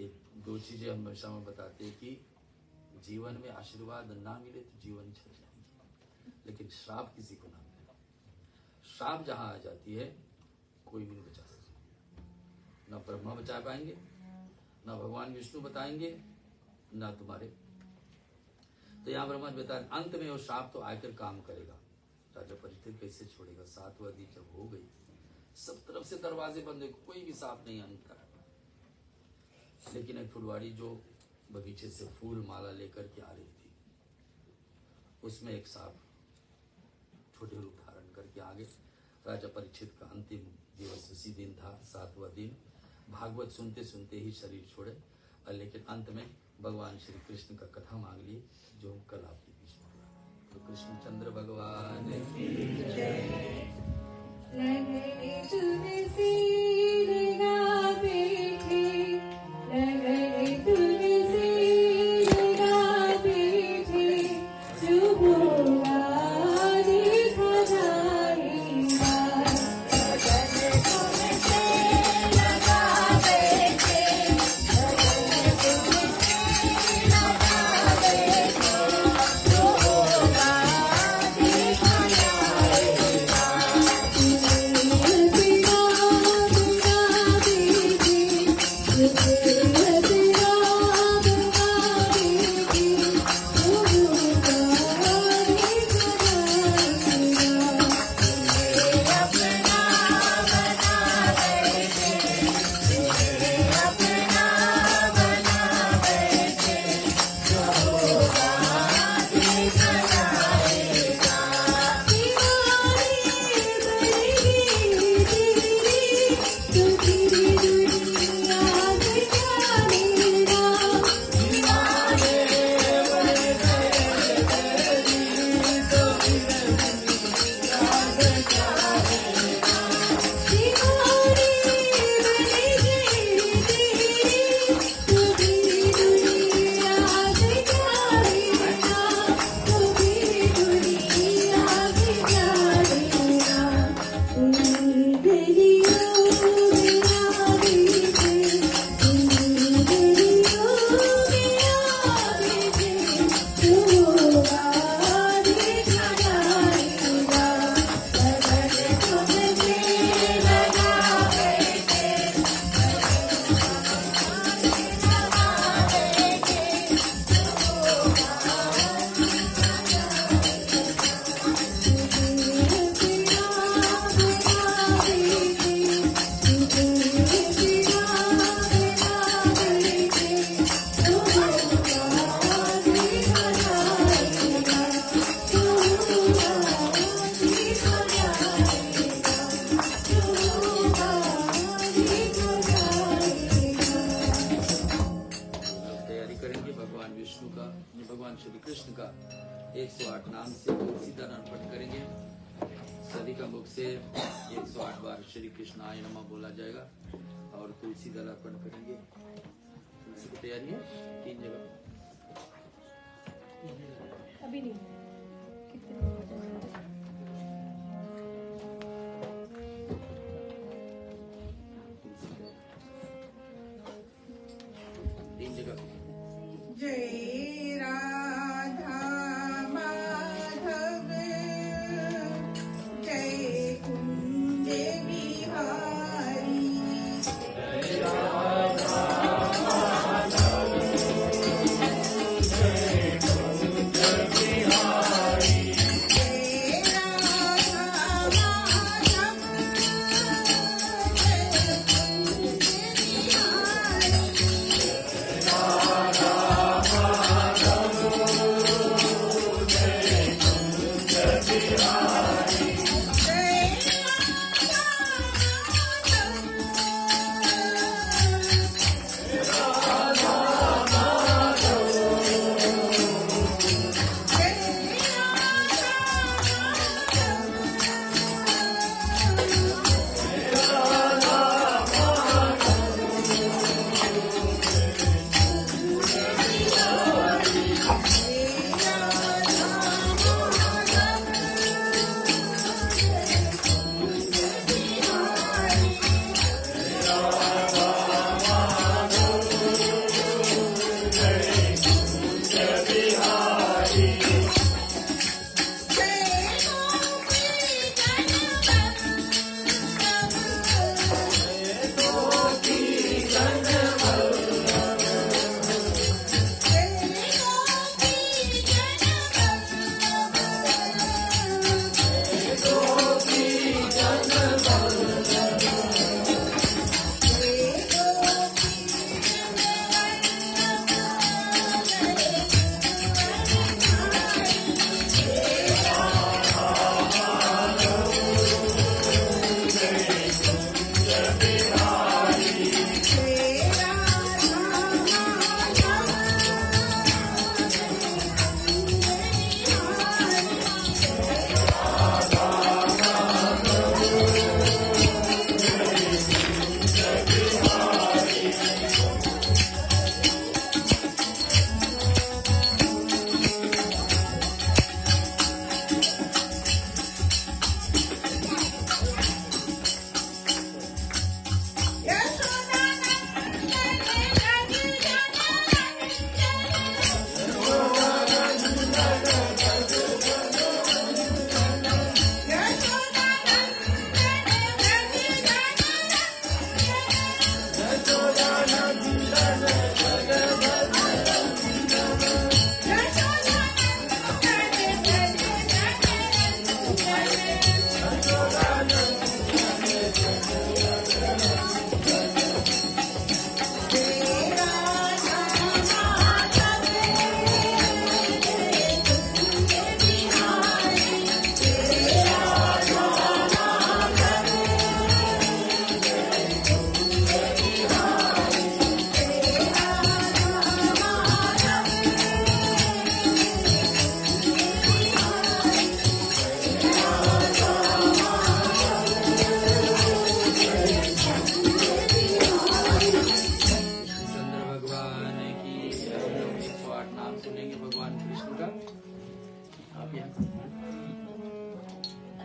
1-2 चीजें हमेशा में बताते हैं कि जीवन में आशीर्वाद ना मिले तो जीवन छल जाएंगे, लेकिन श्राप किसी को ना मिले। श्राप जहां आ जाती है कोई भी नहीं बचा सकता, ना ब्रह्मा बचा पाएंगे, ना भगवान विष्णु बताएंगे, ना तुम्हारे। तो यहाँ ब्रह्मा बता अंत में वो श्राप तो आकर काम करेगा। राजा परीक्षित कैसे छोड़ेगा। 7वां दिन जब हो गई, सब तरफ से दरवाजे बंद, कोई भी सांप नहीं अंतर। लेकिन एक फुलवाड़ी जो बगीचे से फूल माला लेकर के आ रही थी, उसमें एक सांप छोटे रूप धारण करके आगे। राजा परीक्षित का अंतिम दिवस उसी दिन था, 7वां दिन। भागवत सुनते सुनते ही शरीर छोड़े। और लेकिन अंत में भगवान श्री कृष्ण का कथा मांग ली, जो कल आपके बीच में हुआ। तो कृष्णचंद्र भगवान की जय। लगने तुलसी लगा बैठे, लगने तुलसी लगा बैठे, जो होगा देखा जाएगा। लगने तुलसी लगा बैठे, लगने तुलसी लगा बैठे, जो होगा देखा जाएगा। Oh भगवान श्री कृष्ण का 108 नाम से तुलसी दल अर्पण करेंगे। सभी का मुख से 108 बार श्री कृष्ण आय नमः बोला जाएगा और तुलसी दल अर्पण करेंगे। तुलसी की तैयारी है 3 जगह। अभी नहीं कितने जय राधा माधव जय कुंज बिहारी जय राधा माधव जय कुंज बिहारी जय राधा माधव जय कुंज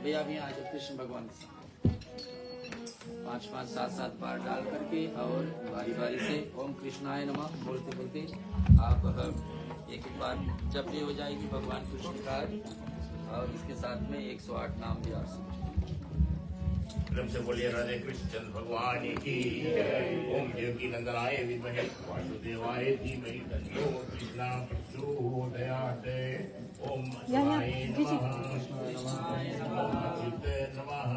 भैया अभी आज कृष्ण भगवान 5-5, 7-7 बार डाल करके और बारी बारी से ओम कृष्णाय नमः बोलते बोलते आप एक बार जब भी हो जाएगी भगवान कृष्ण का और इसके साथ में 108 नाम भी आ सकते। प्रेम से बोलिए राधे कृष्ण चंद्र भगवान की ओम देवकी नंदनाय विद्महे वासुदेवाय धीमहि तन्नो कृष्णा प्रचोदयात् ओम शिवाय नमः ओम अच्युते नमः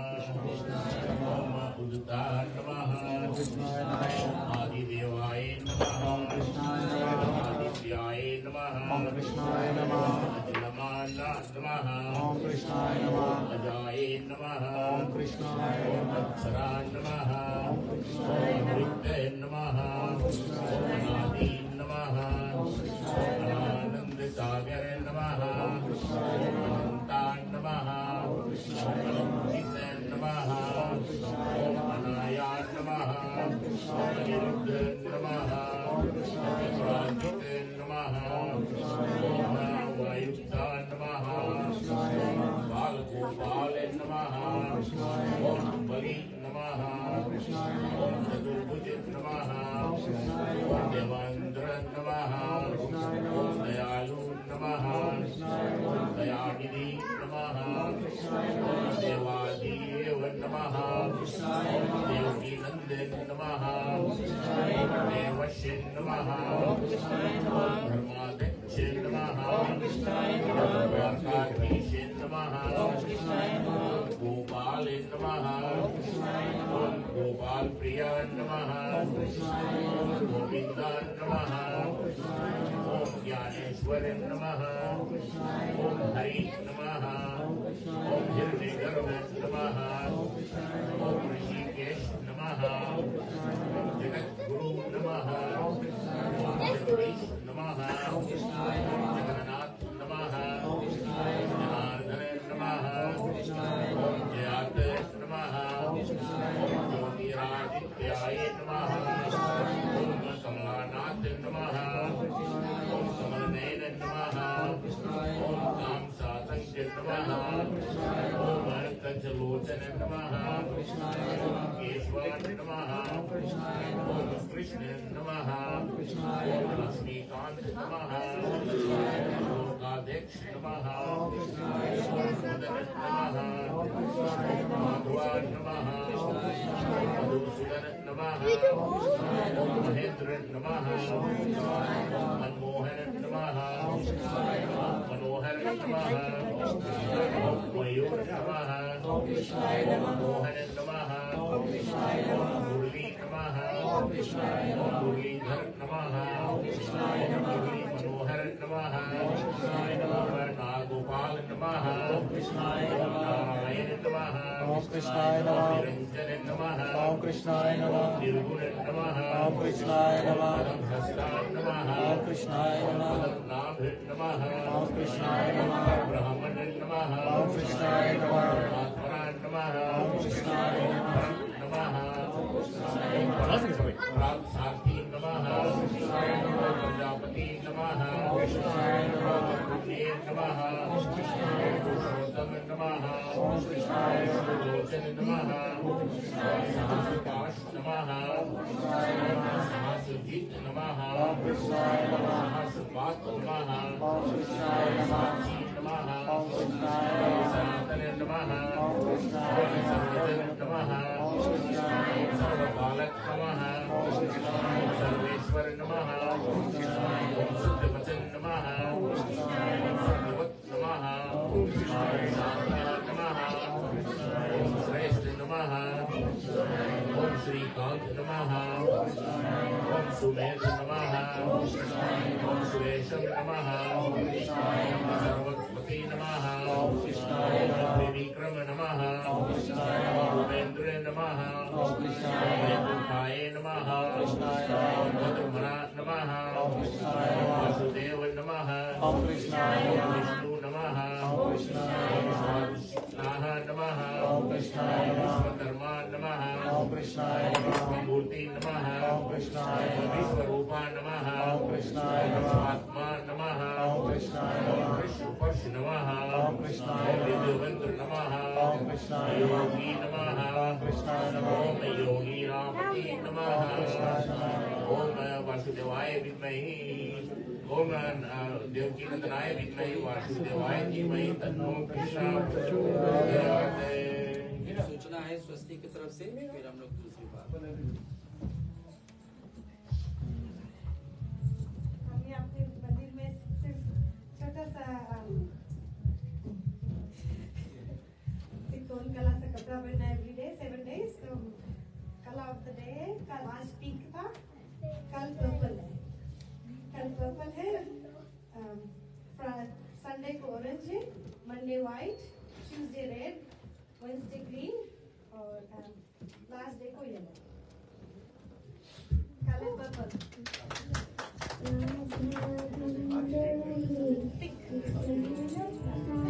ओम उदिताय नमः आदिदेवाय नमः आदित्याय नमः अजलमाना नमः अजाय नमः ओम अक्षरा नमः ओम विद्ये नमः ओम आदि नमः आनंद सागर अनंताय नमः अनंतिताय नमः अनायाय नमः अनिरुद्धाय नमः स्वादिताय नमः वायुक्ताय नमः बालगोपालाय नमः ओम बलि नमः ओम चतुर्भुज नमः ओम देवेंद्र नमः ओम दयालु नमः ओम दयानिधि नमः ओम देवादिदेव नमः ओम देवकीनंदन नमः ओम देवश्य नमः ओम धर्माध्यक्ष नमः ओम द्वारकाधीश नमः ओम गोपाल नमः ओम गोपाल प्रिय नमः ओम गोविंद नमः ओम ज्ञानेश्वर नमः ओम हरि नमः ओम हिरण्यगर्भ नमः ओम ऋषिकेश नमः ओम जगद्गुरु नमः ओम जगदीश नमः ओम जगन्नाथ नमः जनार्दन नमः ओम जयात नमः ओम ज्योतिरादित्याय नमः ओम कमलानाथ नमः ओम कमलनयन नमः ओम काम सातंग नमः ओम कंचलोचन नमः ओम केशवान नमः ओम कृष्ण नमः ओम लक्ष्मीकांत नमः लोकाध्यक्ष नमः ओम मदन नमः माधवान नमः मधुसूदन नमः ओम महेंद्र नमः मनमोहन नमः मनोहर नमः मयूर नमः मोहन नमः मुरली नमः मुरलीधर नमः मुरली मनोहर नमः नागोपाल नमः नारायण नमः निरंजन नमः निर्गुण नमः पदमहस्ताय नमः पद्मनाभ नमः ब्राह्मण नमः आत्मना नमः नमः सारथी नमः प्रजापति नमः नमः पुरुषोत्तम नमः लोचन नमः सहस्रकाश नमः सहस्रजित नमः सहस्रपात नमः साक्षी नमः सनातन नमः सर्वजन नमः सर्वबालक नमः सर्वेश्वर नमः शुद्धवचन नमः सत्यवत नमः नमः श्रेष्ठ नमः ओम श्रीकांत नमः ओम सुमेध नमः ओम सुरेशम नमः सर्वपति नमः त्रिविक्रम नमः भूपेन्द्र नमः दुखाय नमः भद्रमना नमः वासुदेव नमः विष्णु नमः नमः विश्वकर्मा नमः विष्णुमूर्ति नमः विश्वरूपा नमः आत्मा नमः विष्णुपक्ष नमः विद्युवंत्र नमः योगी नमः ओम योगी रामति नमः ओम वासुदेवाय विद्महे ओम देवकीनंदनाय विद्महे वासुदेवाय धीमहि तन्नो कृष्ण प्रचोदयात्। सूचना है स्वस्ति की तरफ से, फिर हम लोग दूसरी बात। हमें अपने मंदिर में सिर्फ छोटा सा सिकोन कला से कपड़ा पहनना एवरीडे 7 days। तो कला ऑफ द डे कल आज पिंक था, कल पर्पल है, संडे को ऑरेंज है, Monday white, Tuesday red, Wednesday green और लास्ट डे को येलो। कल है पर्पल। Thank you.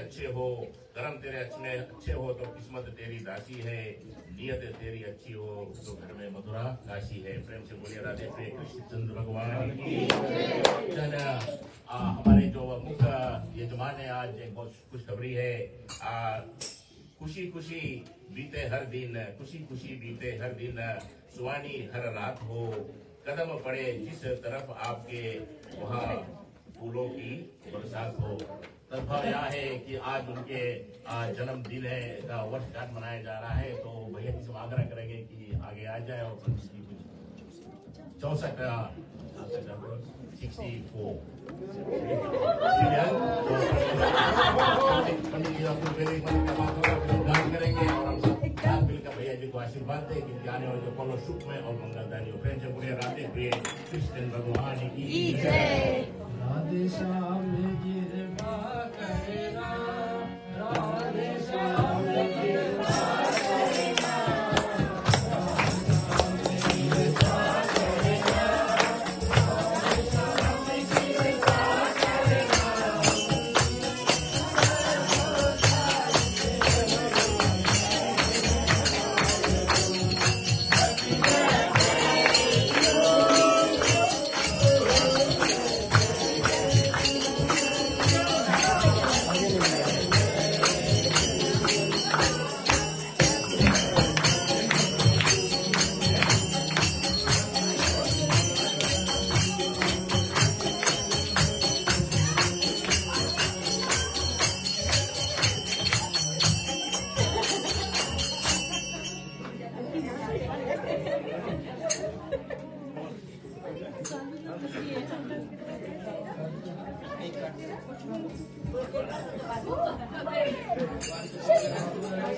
अच्छे हो, कर्म तेरे अच्छे हो तो किस्मत तेरी दासी है, नियत तेरी अच्छी हो तो घर में मधुरा काशी है। प्रेम से बोलिए राधे प्रिय कृष्णचंद्र भगवान की। हमारे जो मुख्य यजमान है, आज एक बहुत खुशखबरी है। खुशी खुशी बीते हर दिन, खुशी खुशी बीते हर दिन, सुहानी हर रात हो, कदम पड़े जिस तरफ आपके वहाँ फूलों की बरसात हो। तद्भाव यह है कि आज उनके जन्मदिन है का वर्षगांठ मनाया जा रहा है, तो भैया जी से आग्रह करेंगे कि आगे आ जाए और पंडित जी कुछ 64 पंडित जी आपको गान करेंगे और हम सब साथ मिलकर भैया जी को आशीर्वाद दें कि आने वाले पलों सुख में और मंगलदायी हो। प्रेम से पूरे राधे प्रिय कृष्ण भगवान की जय। राधे श्याम गिरवा करना, राधे श्याम गिरवा करना,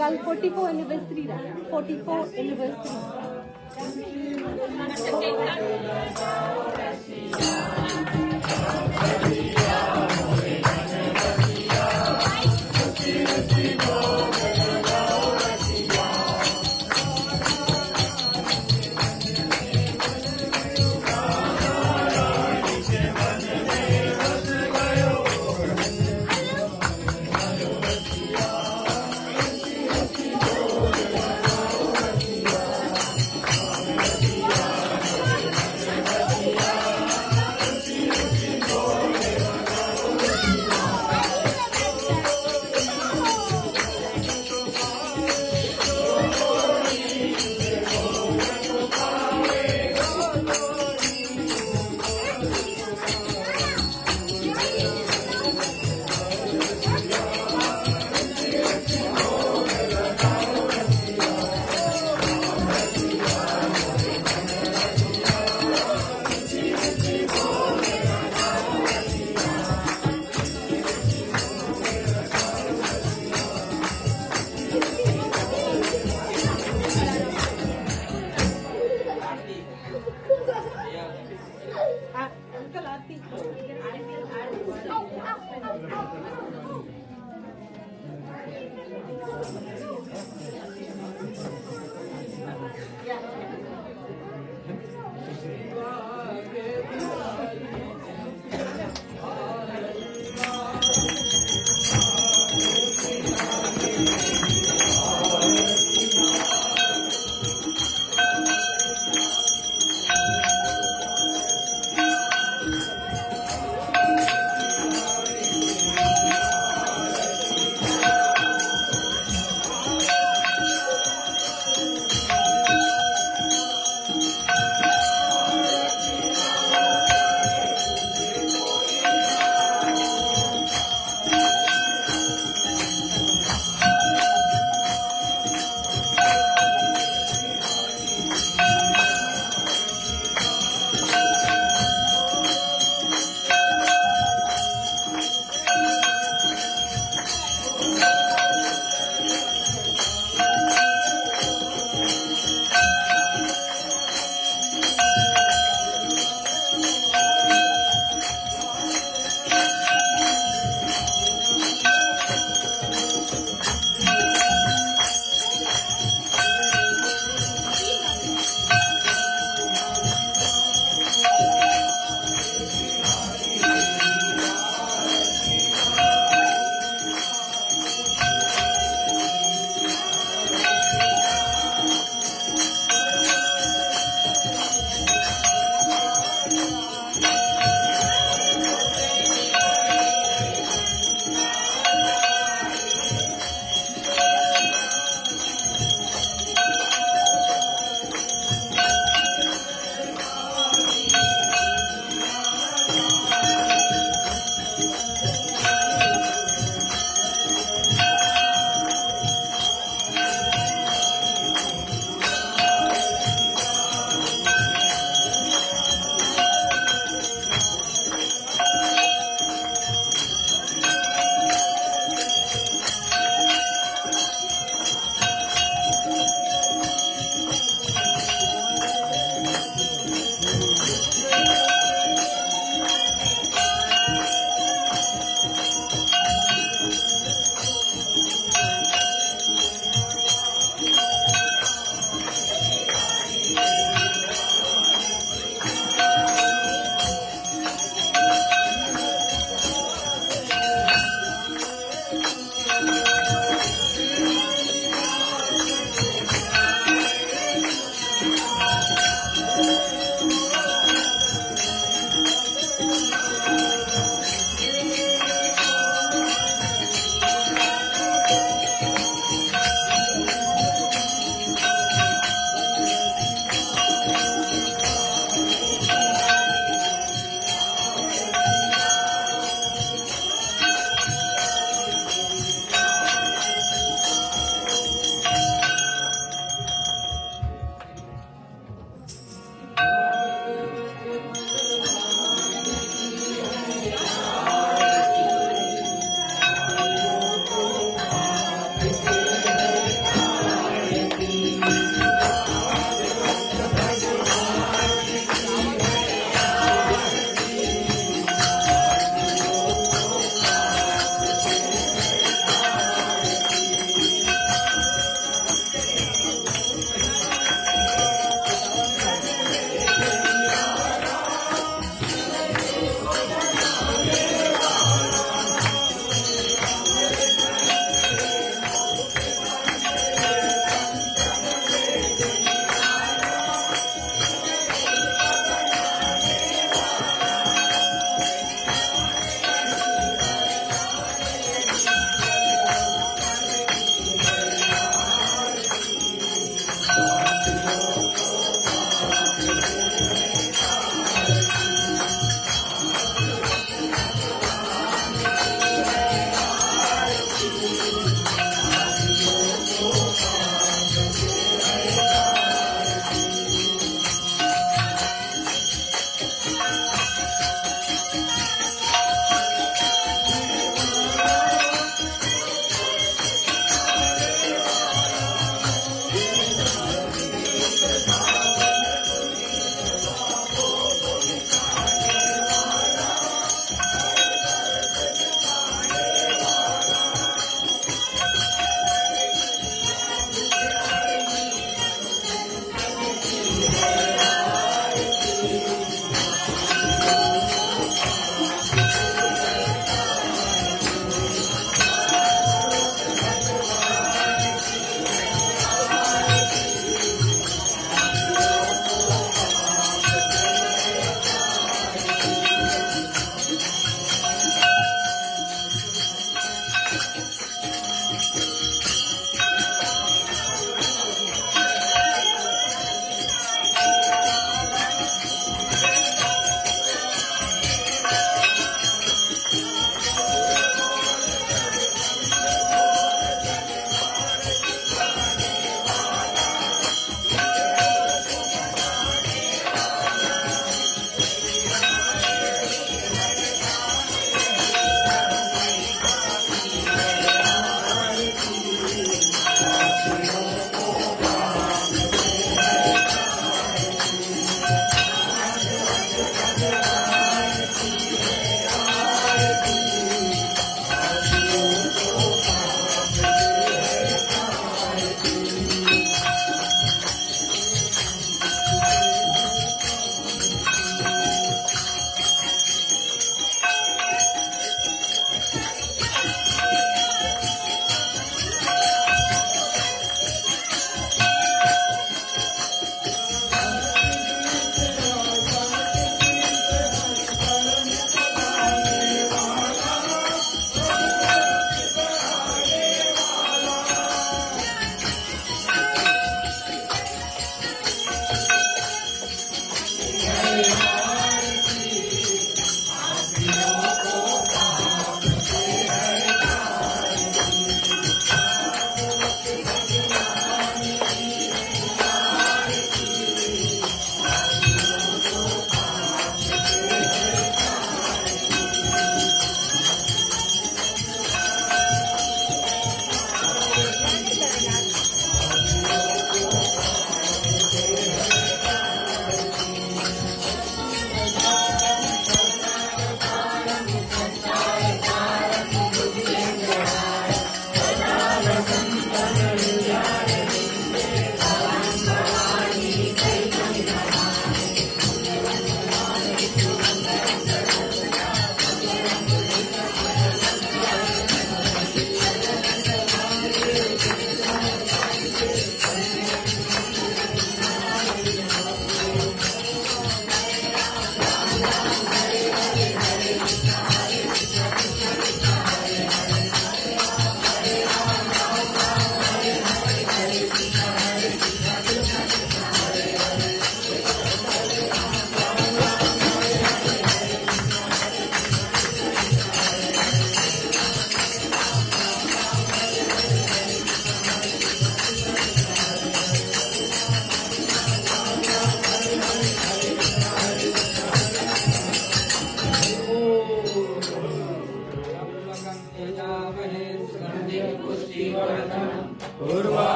कल 44 एनिवर्सरी रहा, 44 एनिवर्सरी।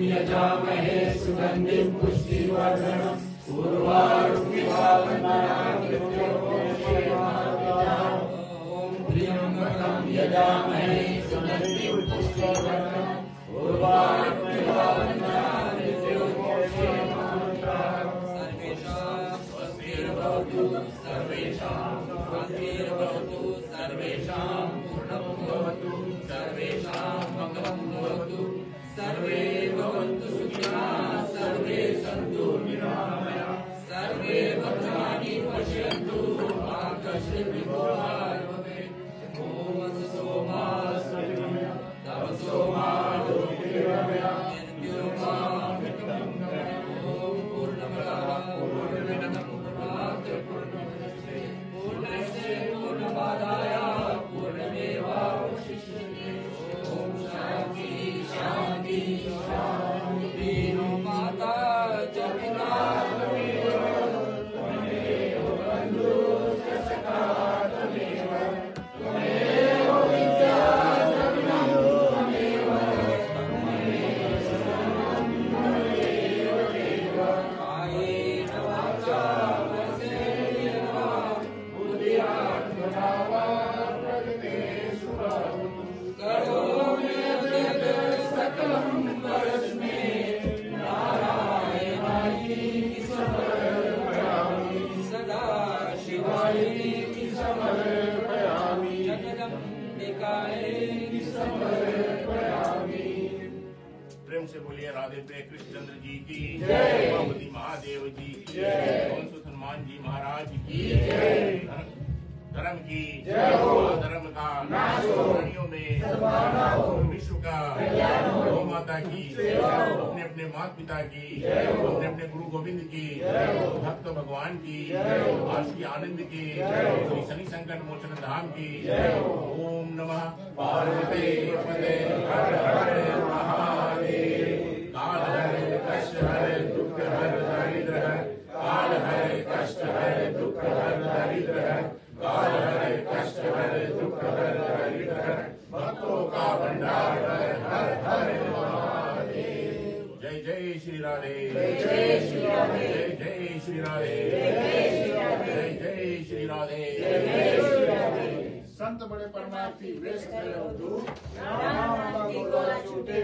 यजामहे सुगन्धिं पुष्टिवर्धनम् उर्वारुकमिवावन्दानां मृत्योर्मुक्षीयमामृताम्। ॐ त्र्यम्बकं यजामहे सुगन्धिं पुष्टिवर्धनम् उर्वारुकमिवावन्दानां मृत्योर्मुक्षीयमामृताम्। सर्वेषां शान्तिर्भवतु, सर्वेषां पूर्णं भवतु, सर्वेषां मङ्गलं भवतु, सर्वे भवन्तु सुखिनः, सर्वे सन्तु निरामयाः, सर्वे भद्राणि पश्यन्तु, मा कश्चित् विघ्नः भवेत्। ॐ सोमा सवितुः तपसो मा ज्योतिर्गमय यद्योमा मृतं ॐ पूर्णमदः पूर्णमिदं पूर्णात् पूर्णमुदच्यते पूर्णस्य पूर्णमादाय पूर्णमेवावशिष्यते। ॐ शान्ति शान्ति शान्ति। माता च पिता त्वमेव बन्धुश्च सखा त्वमेव त्वमेव विद्या त्वमेव कायेन वाचा मनसेन वा बुद्ध्यात्मना वा प्रकृते करोमि यद्यत् सकलं परस्मै नारायणाय समर्पयामि सदा शिवाय समर्पयामि जगदम्बिकाय समर्पयामि। प्रेम से बोलिए राधे प्रिय कृष्णचंद्र जी की जय, उमापति महादेव जी की जय, वंश हनुमान जी महाराज की जय, धर्म की जय हो, धर्म का नाश हो, प्राणियों में सद्भावना हो, विश्व का कल्याण हो, गौ माता की सेवा हो, अपने अपने माता पिता की जय हो, अपने अपने गुरु गोविंद की जय हो, भक्त भगवान की जय हो, आशी आनंद की जय हो, श्री शनि संकट मोचन धाम की जय हो। ओम नमः पार्वती पते हर हर महादेव। काल हर कष्ट हर दुख हर दारिद्र हर, काल हर कष्ट हर दुख हर दारिद्र हर, काल हर कष्ट हर दुख हर दारिद्र हर, भक्तों का भंडार हर हर हर महादेव। जय जय श्री राधे, जय जय श्री राधे, जय जय श्री राधे, जय जय श्री राधे, जय जय श्री राधे, जय जय श्री राधे। संत बड़े परमार्थी वेश करे दूर, राम नाम का गोला छूटे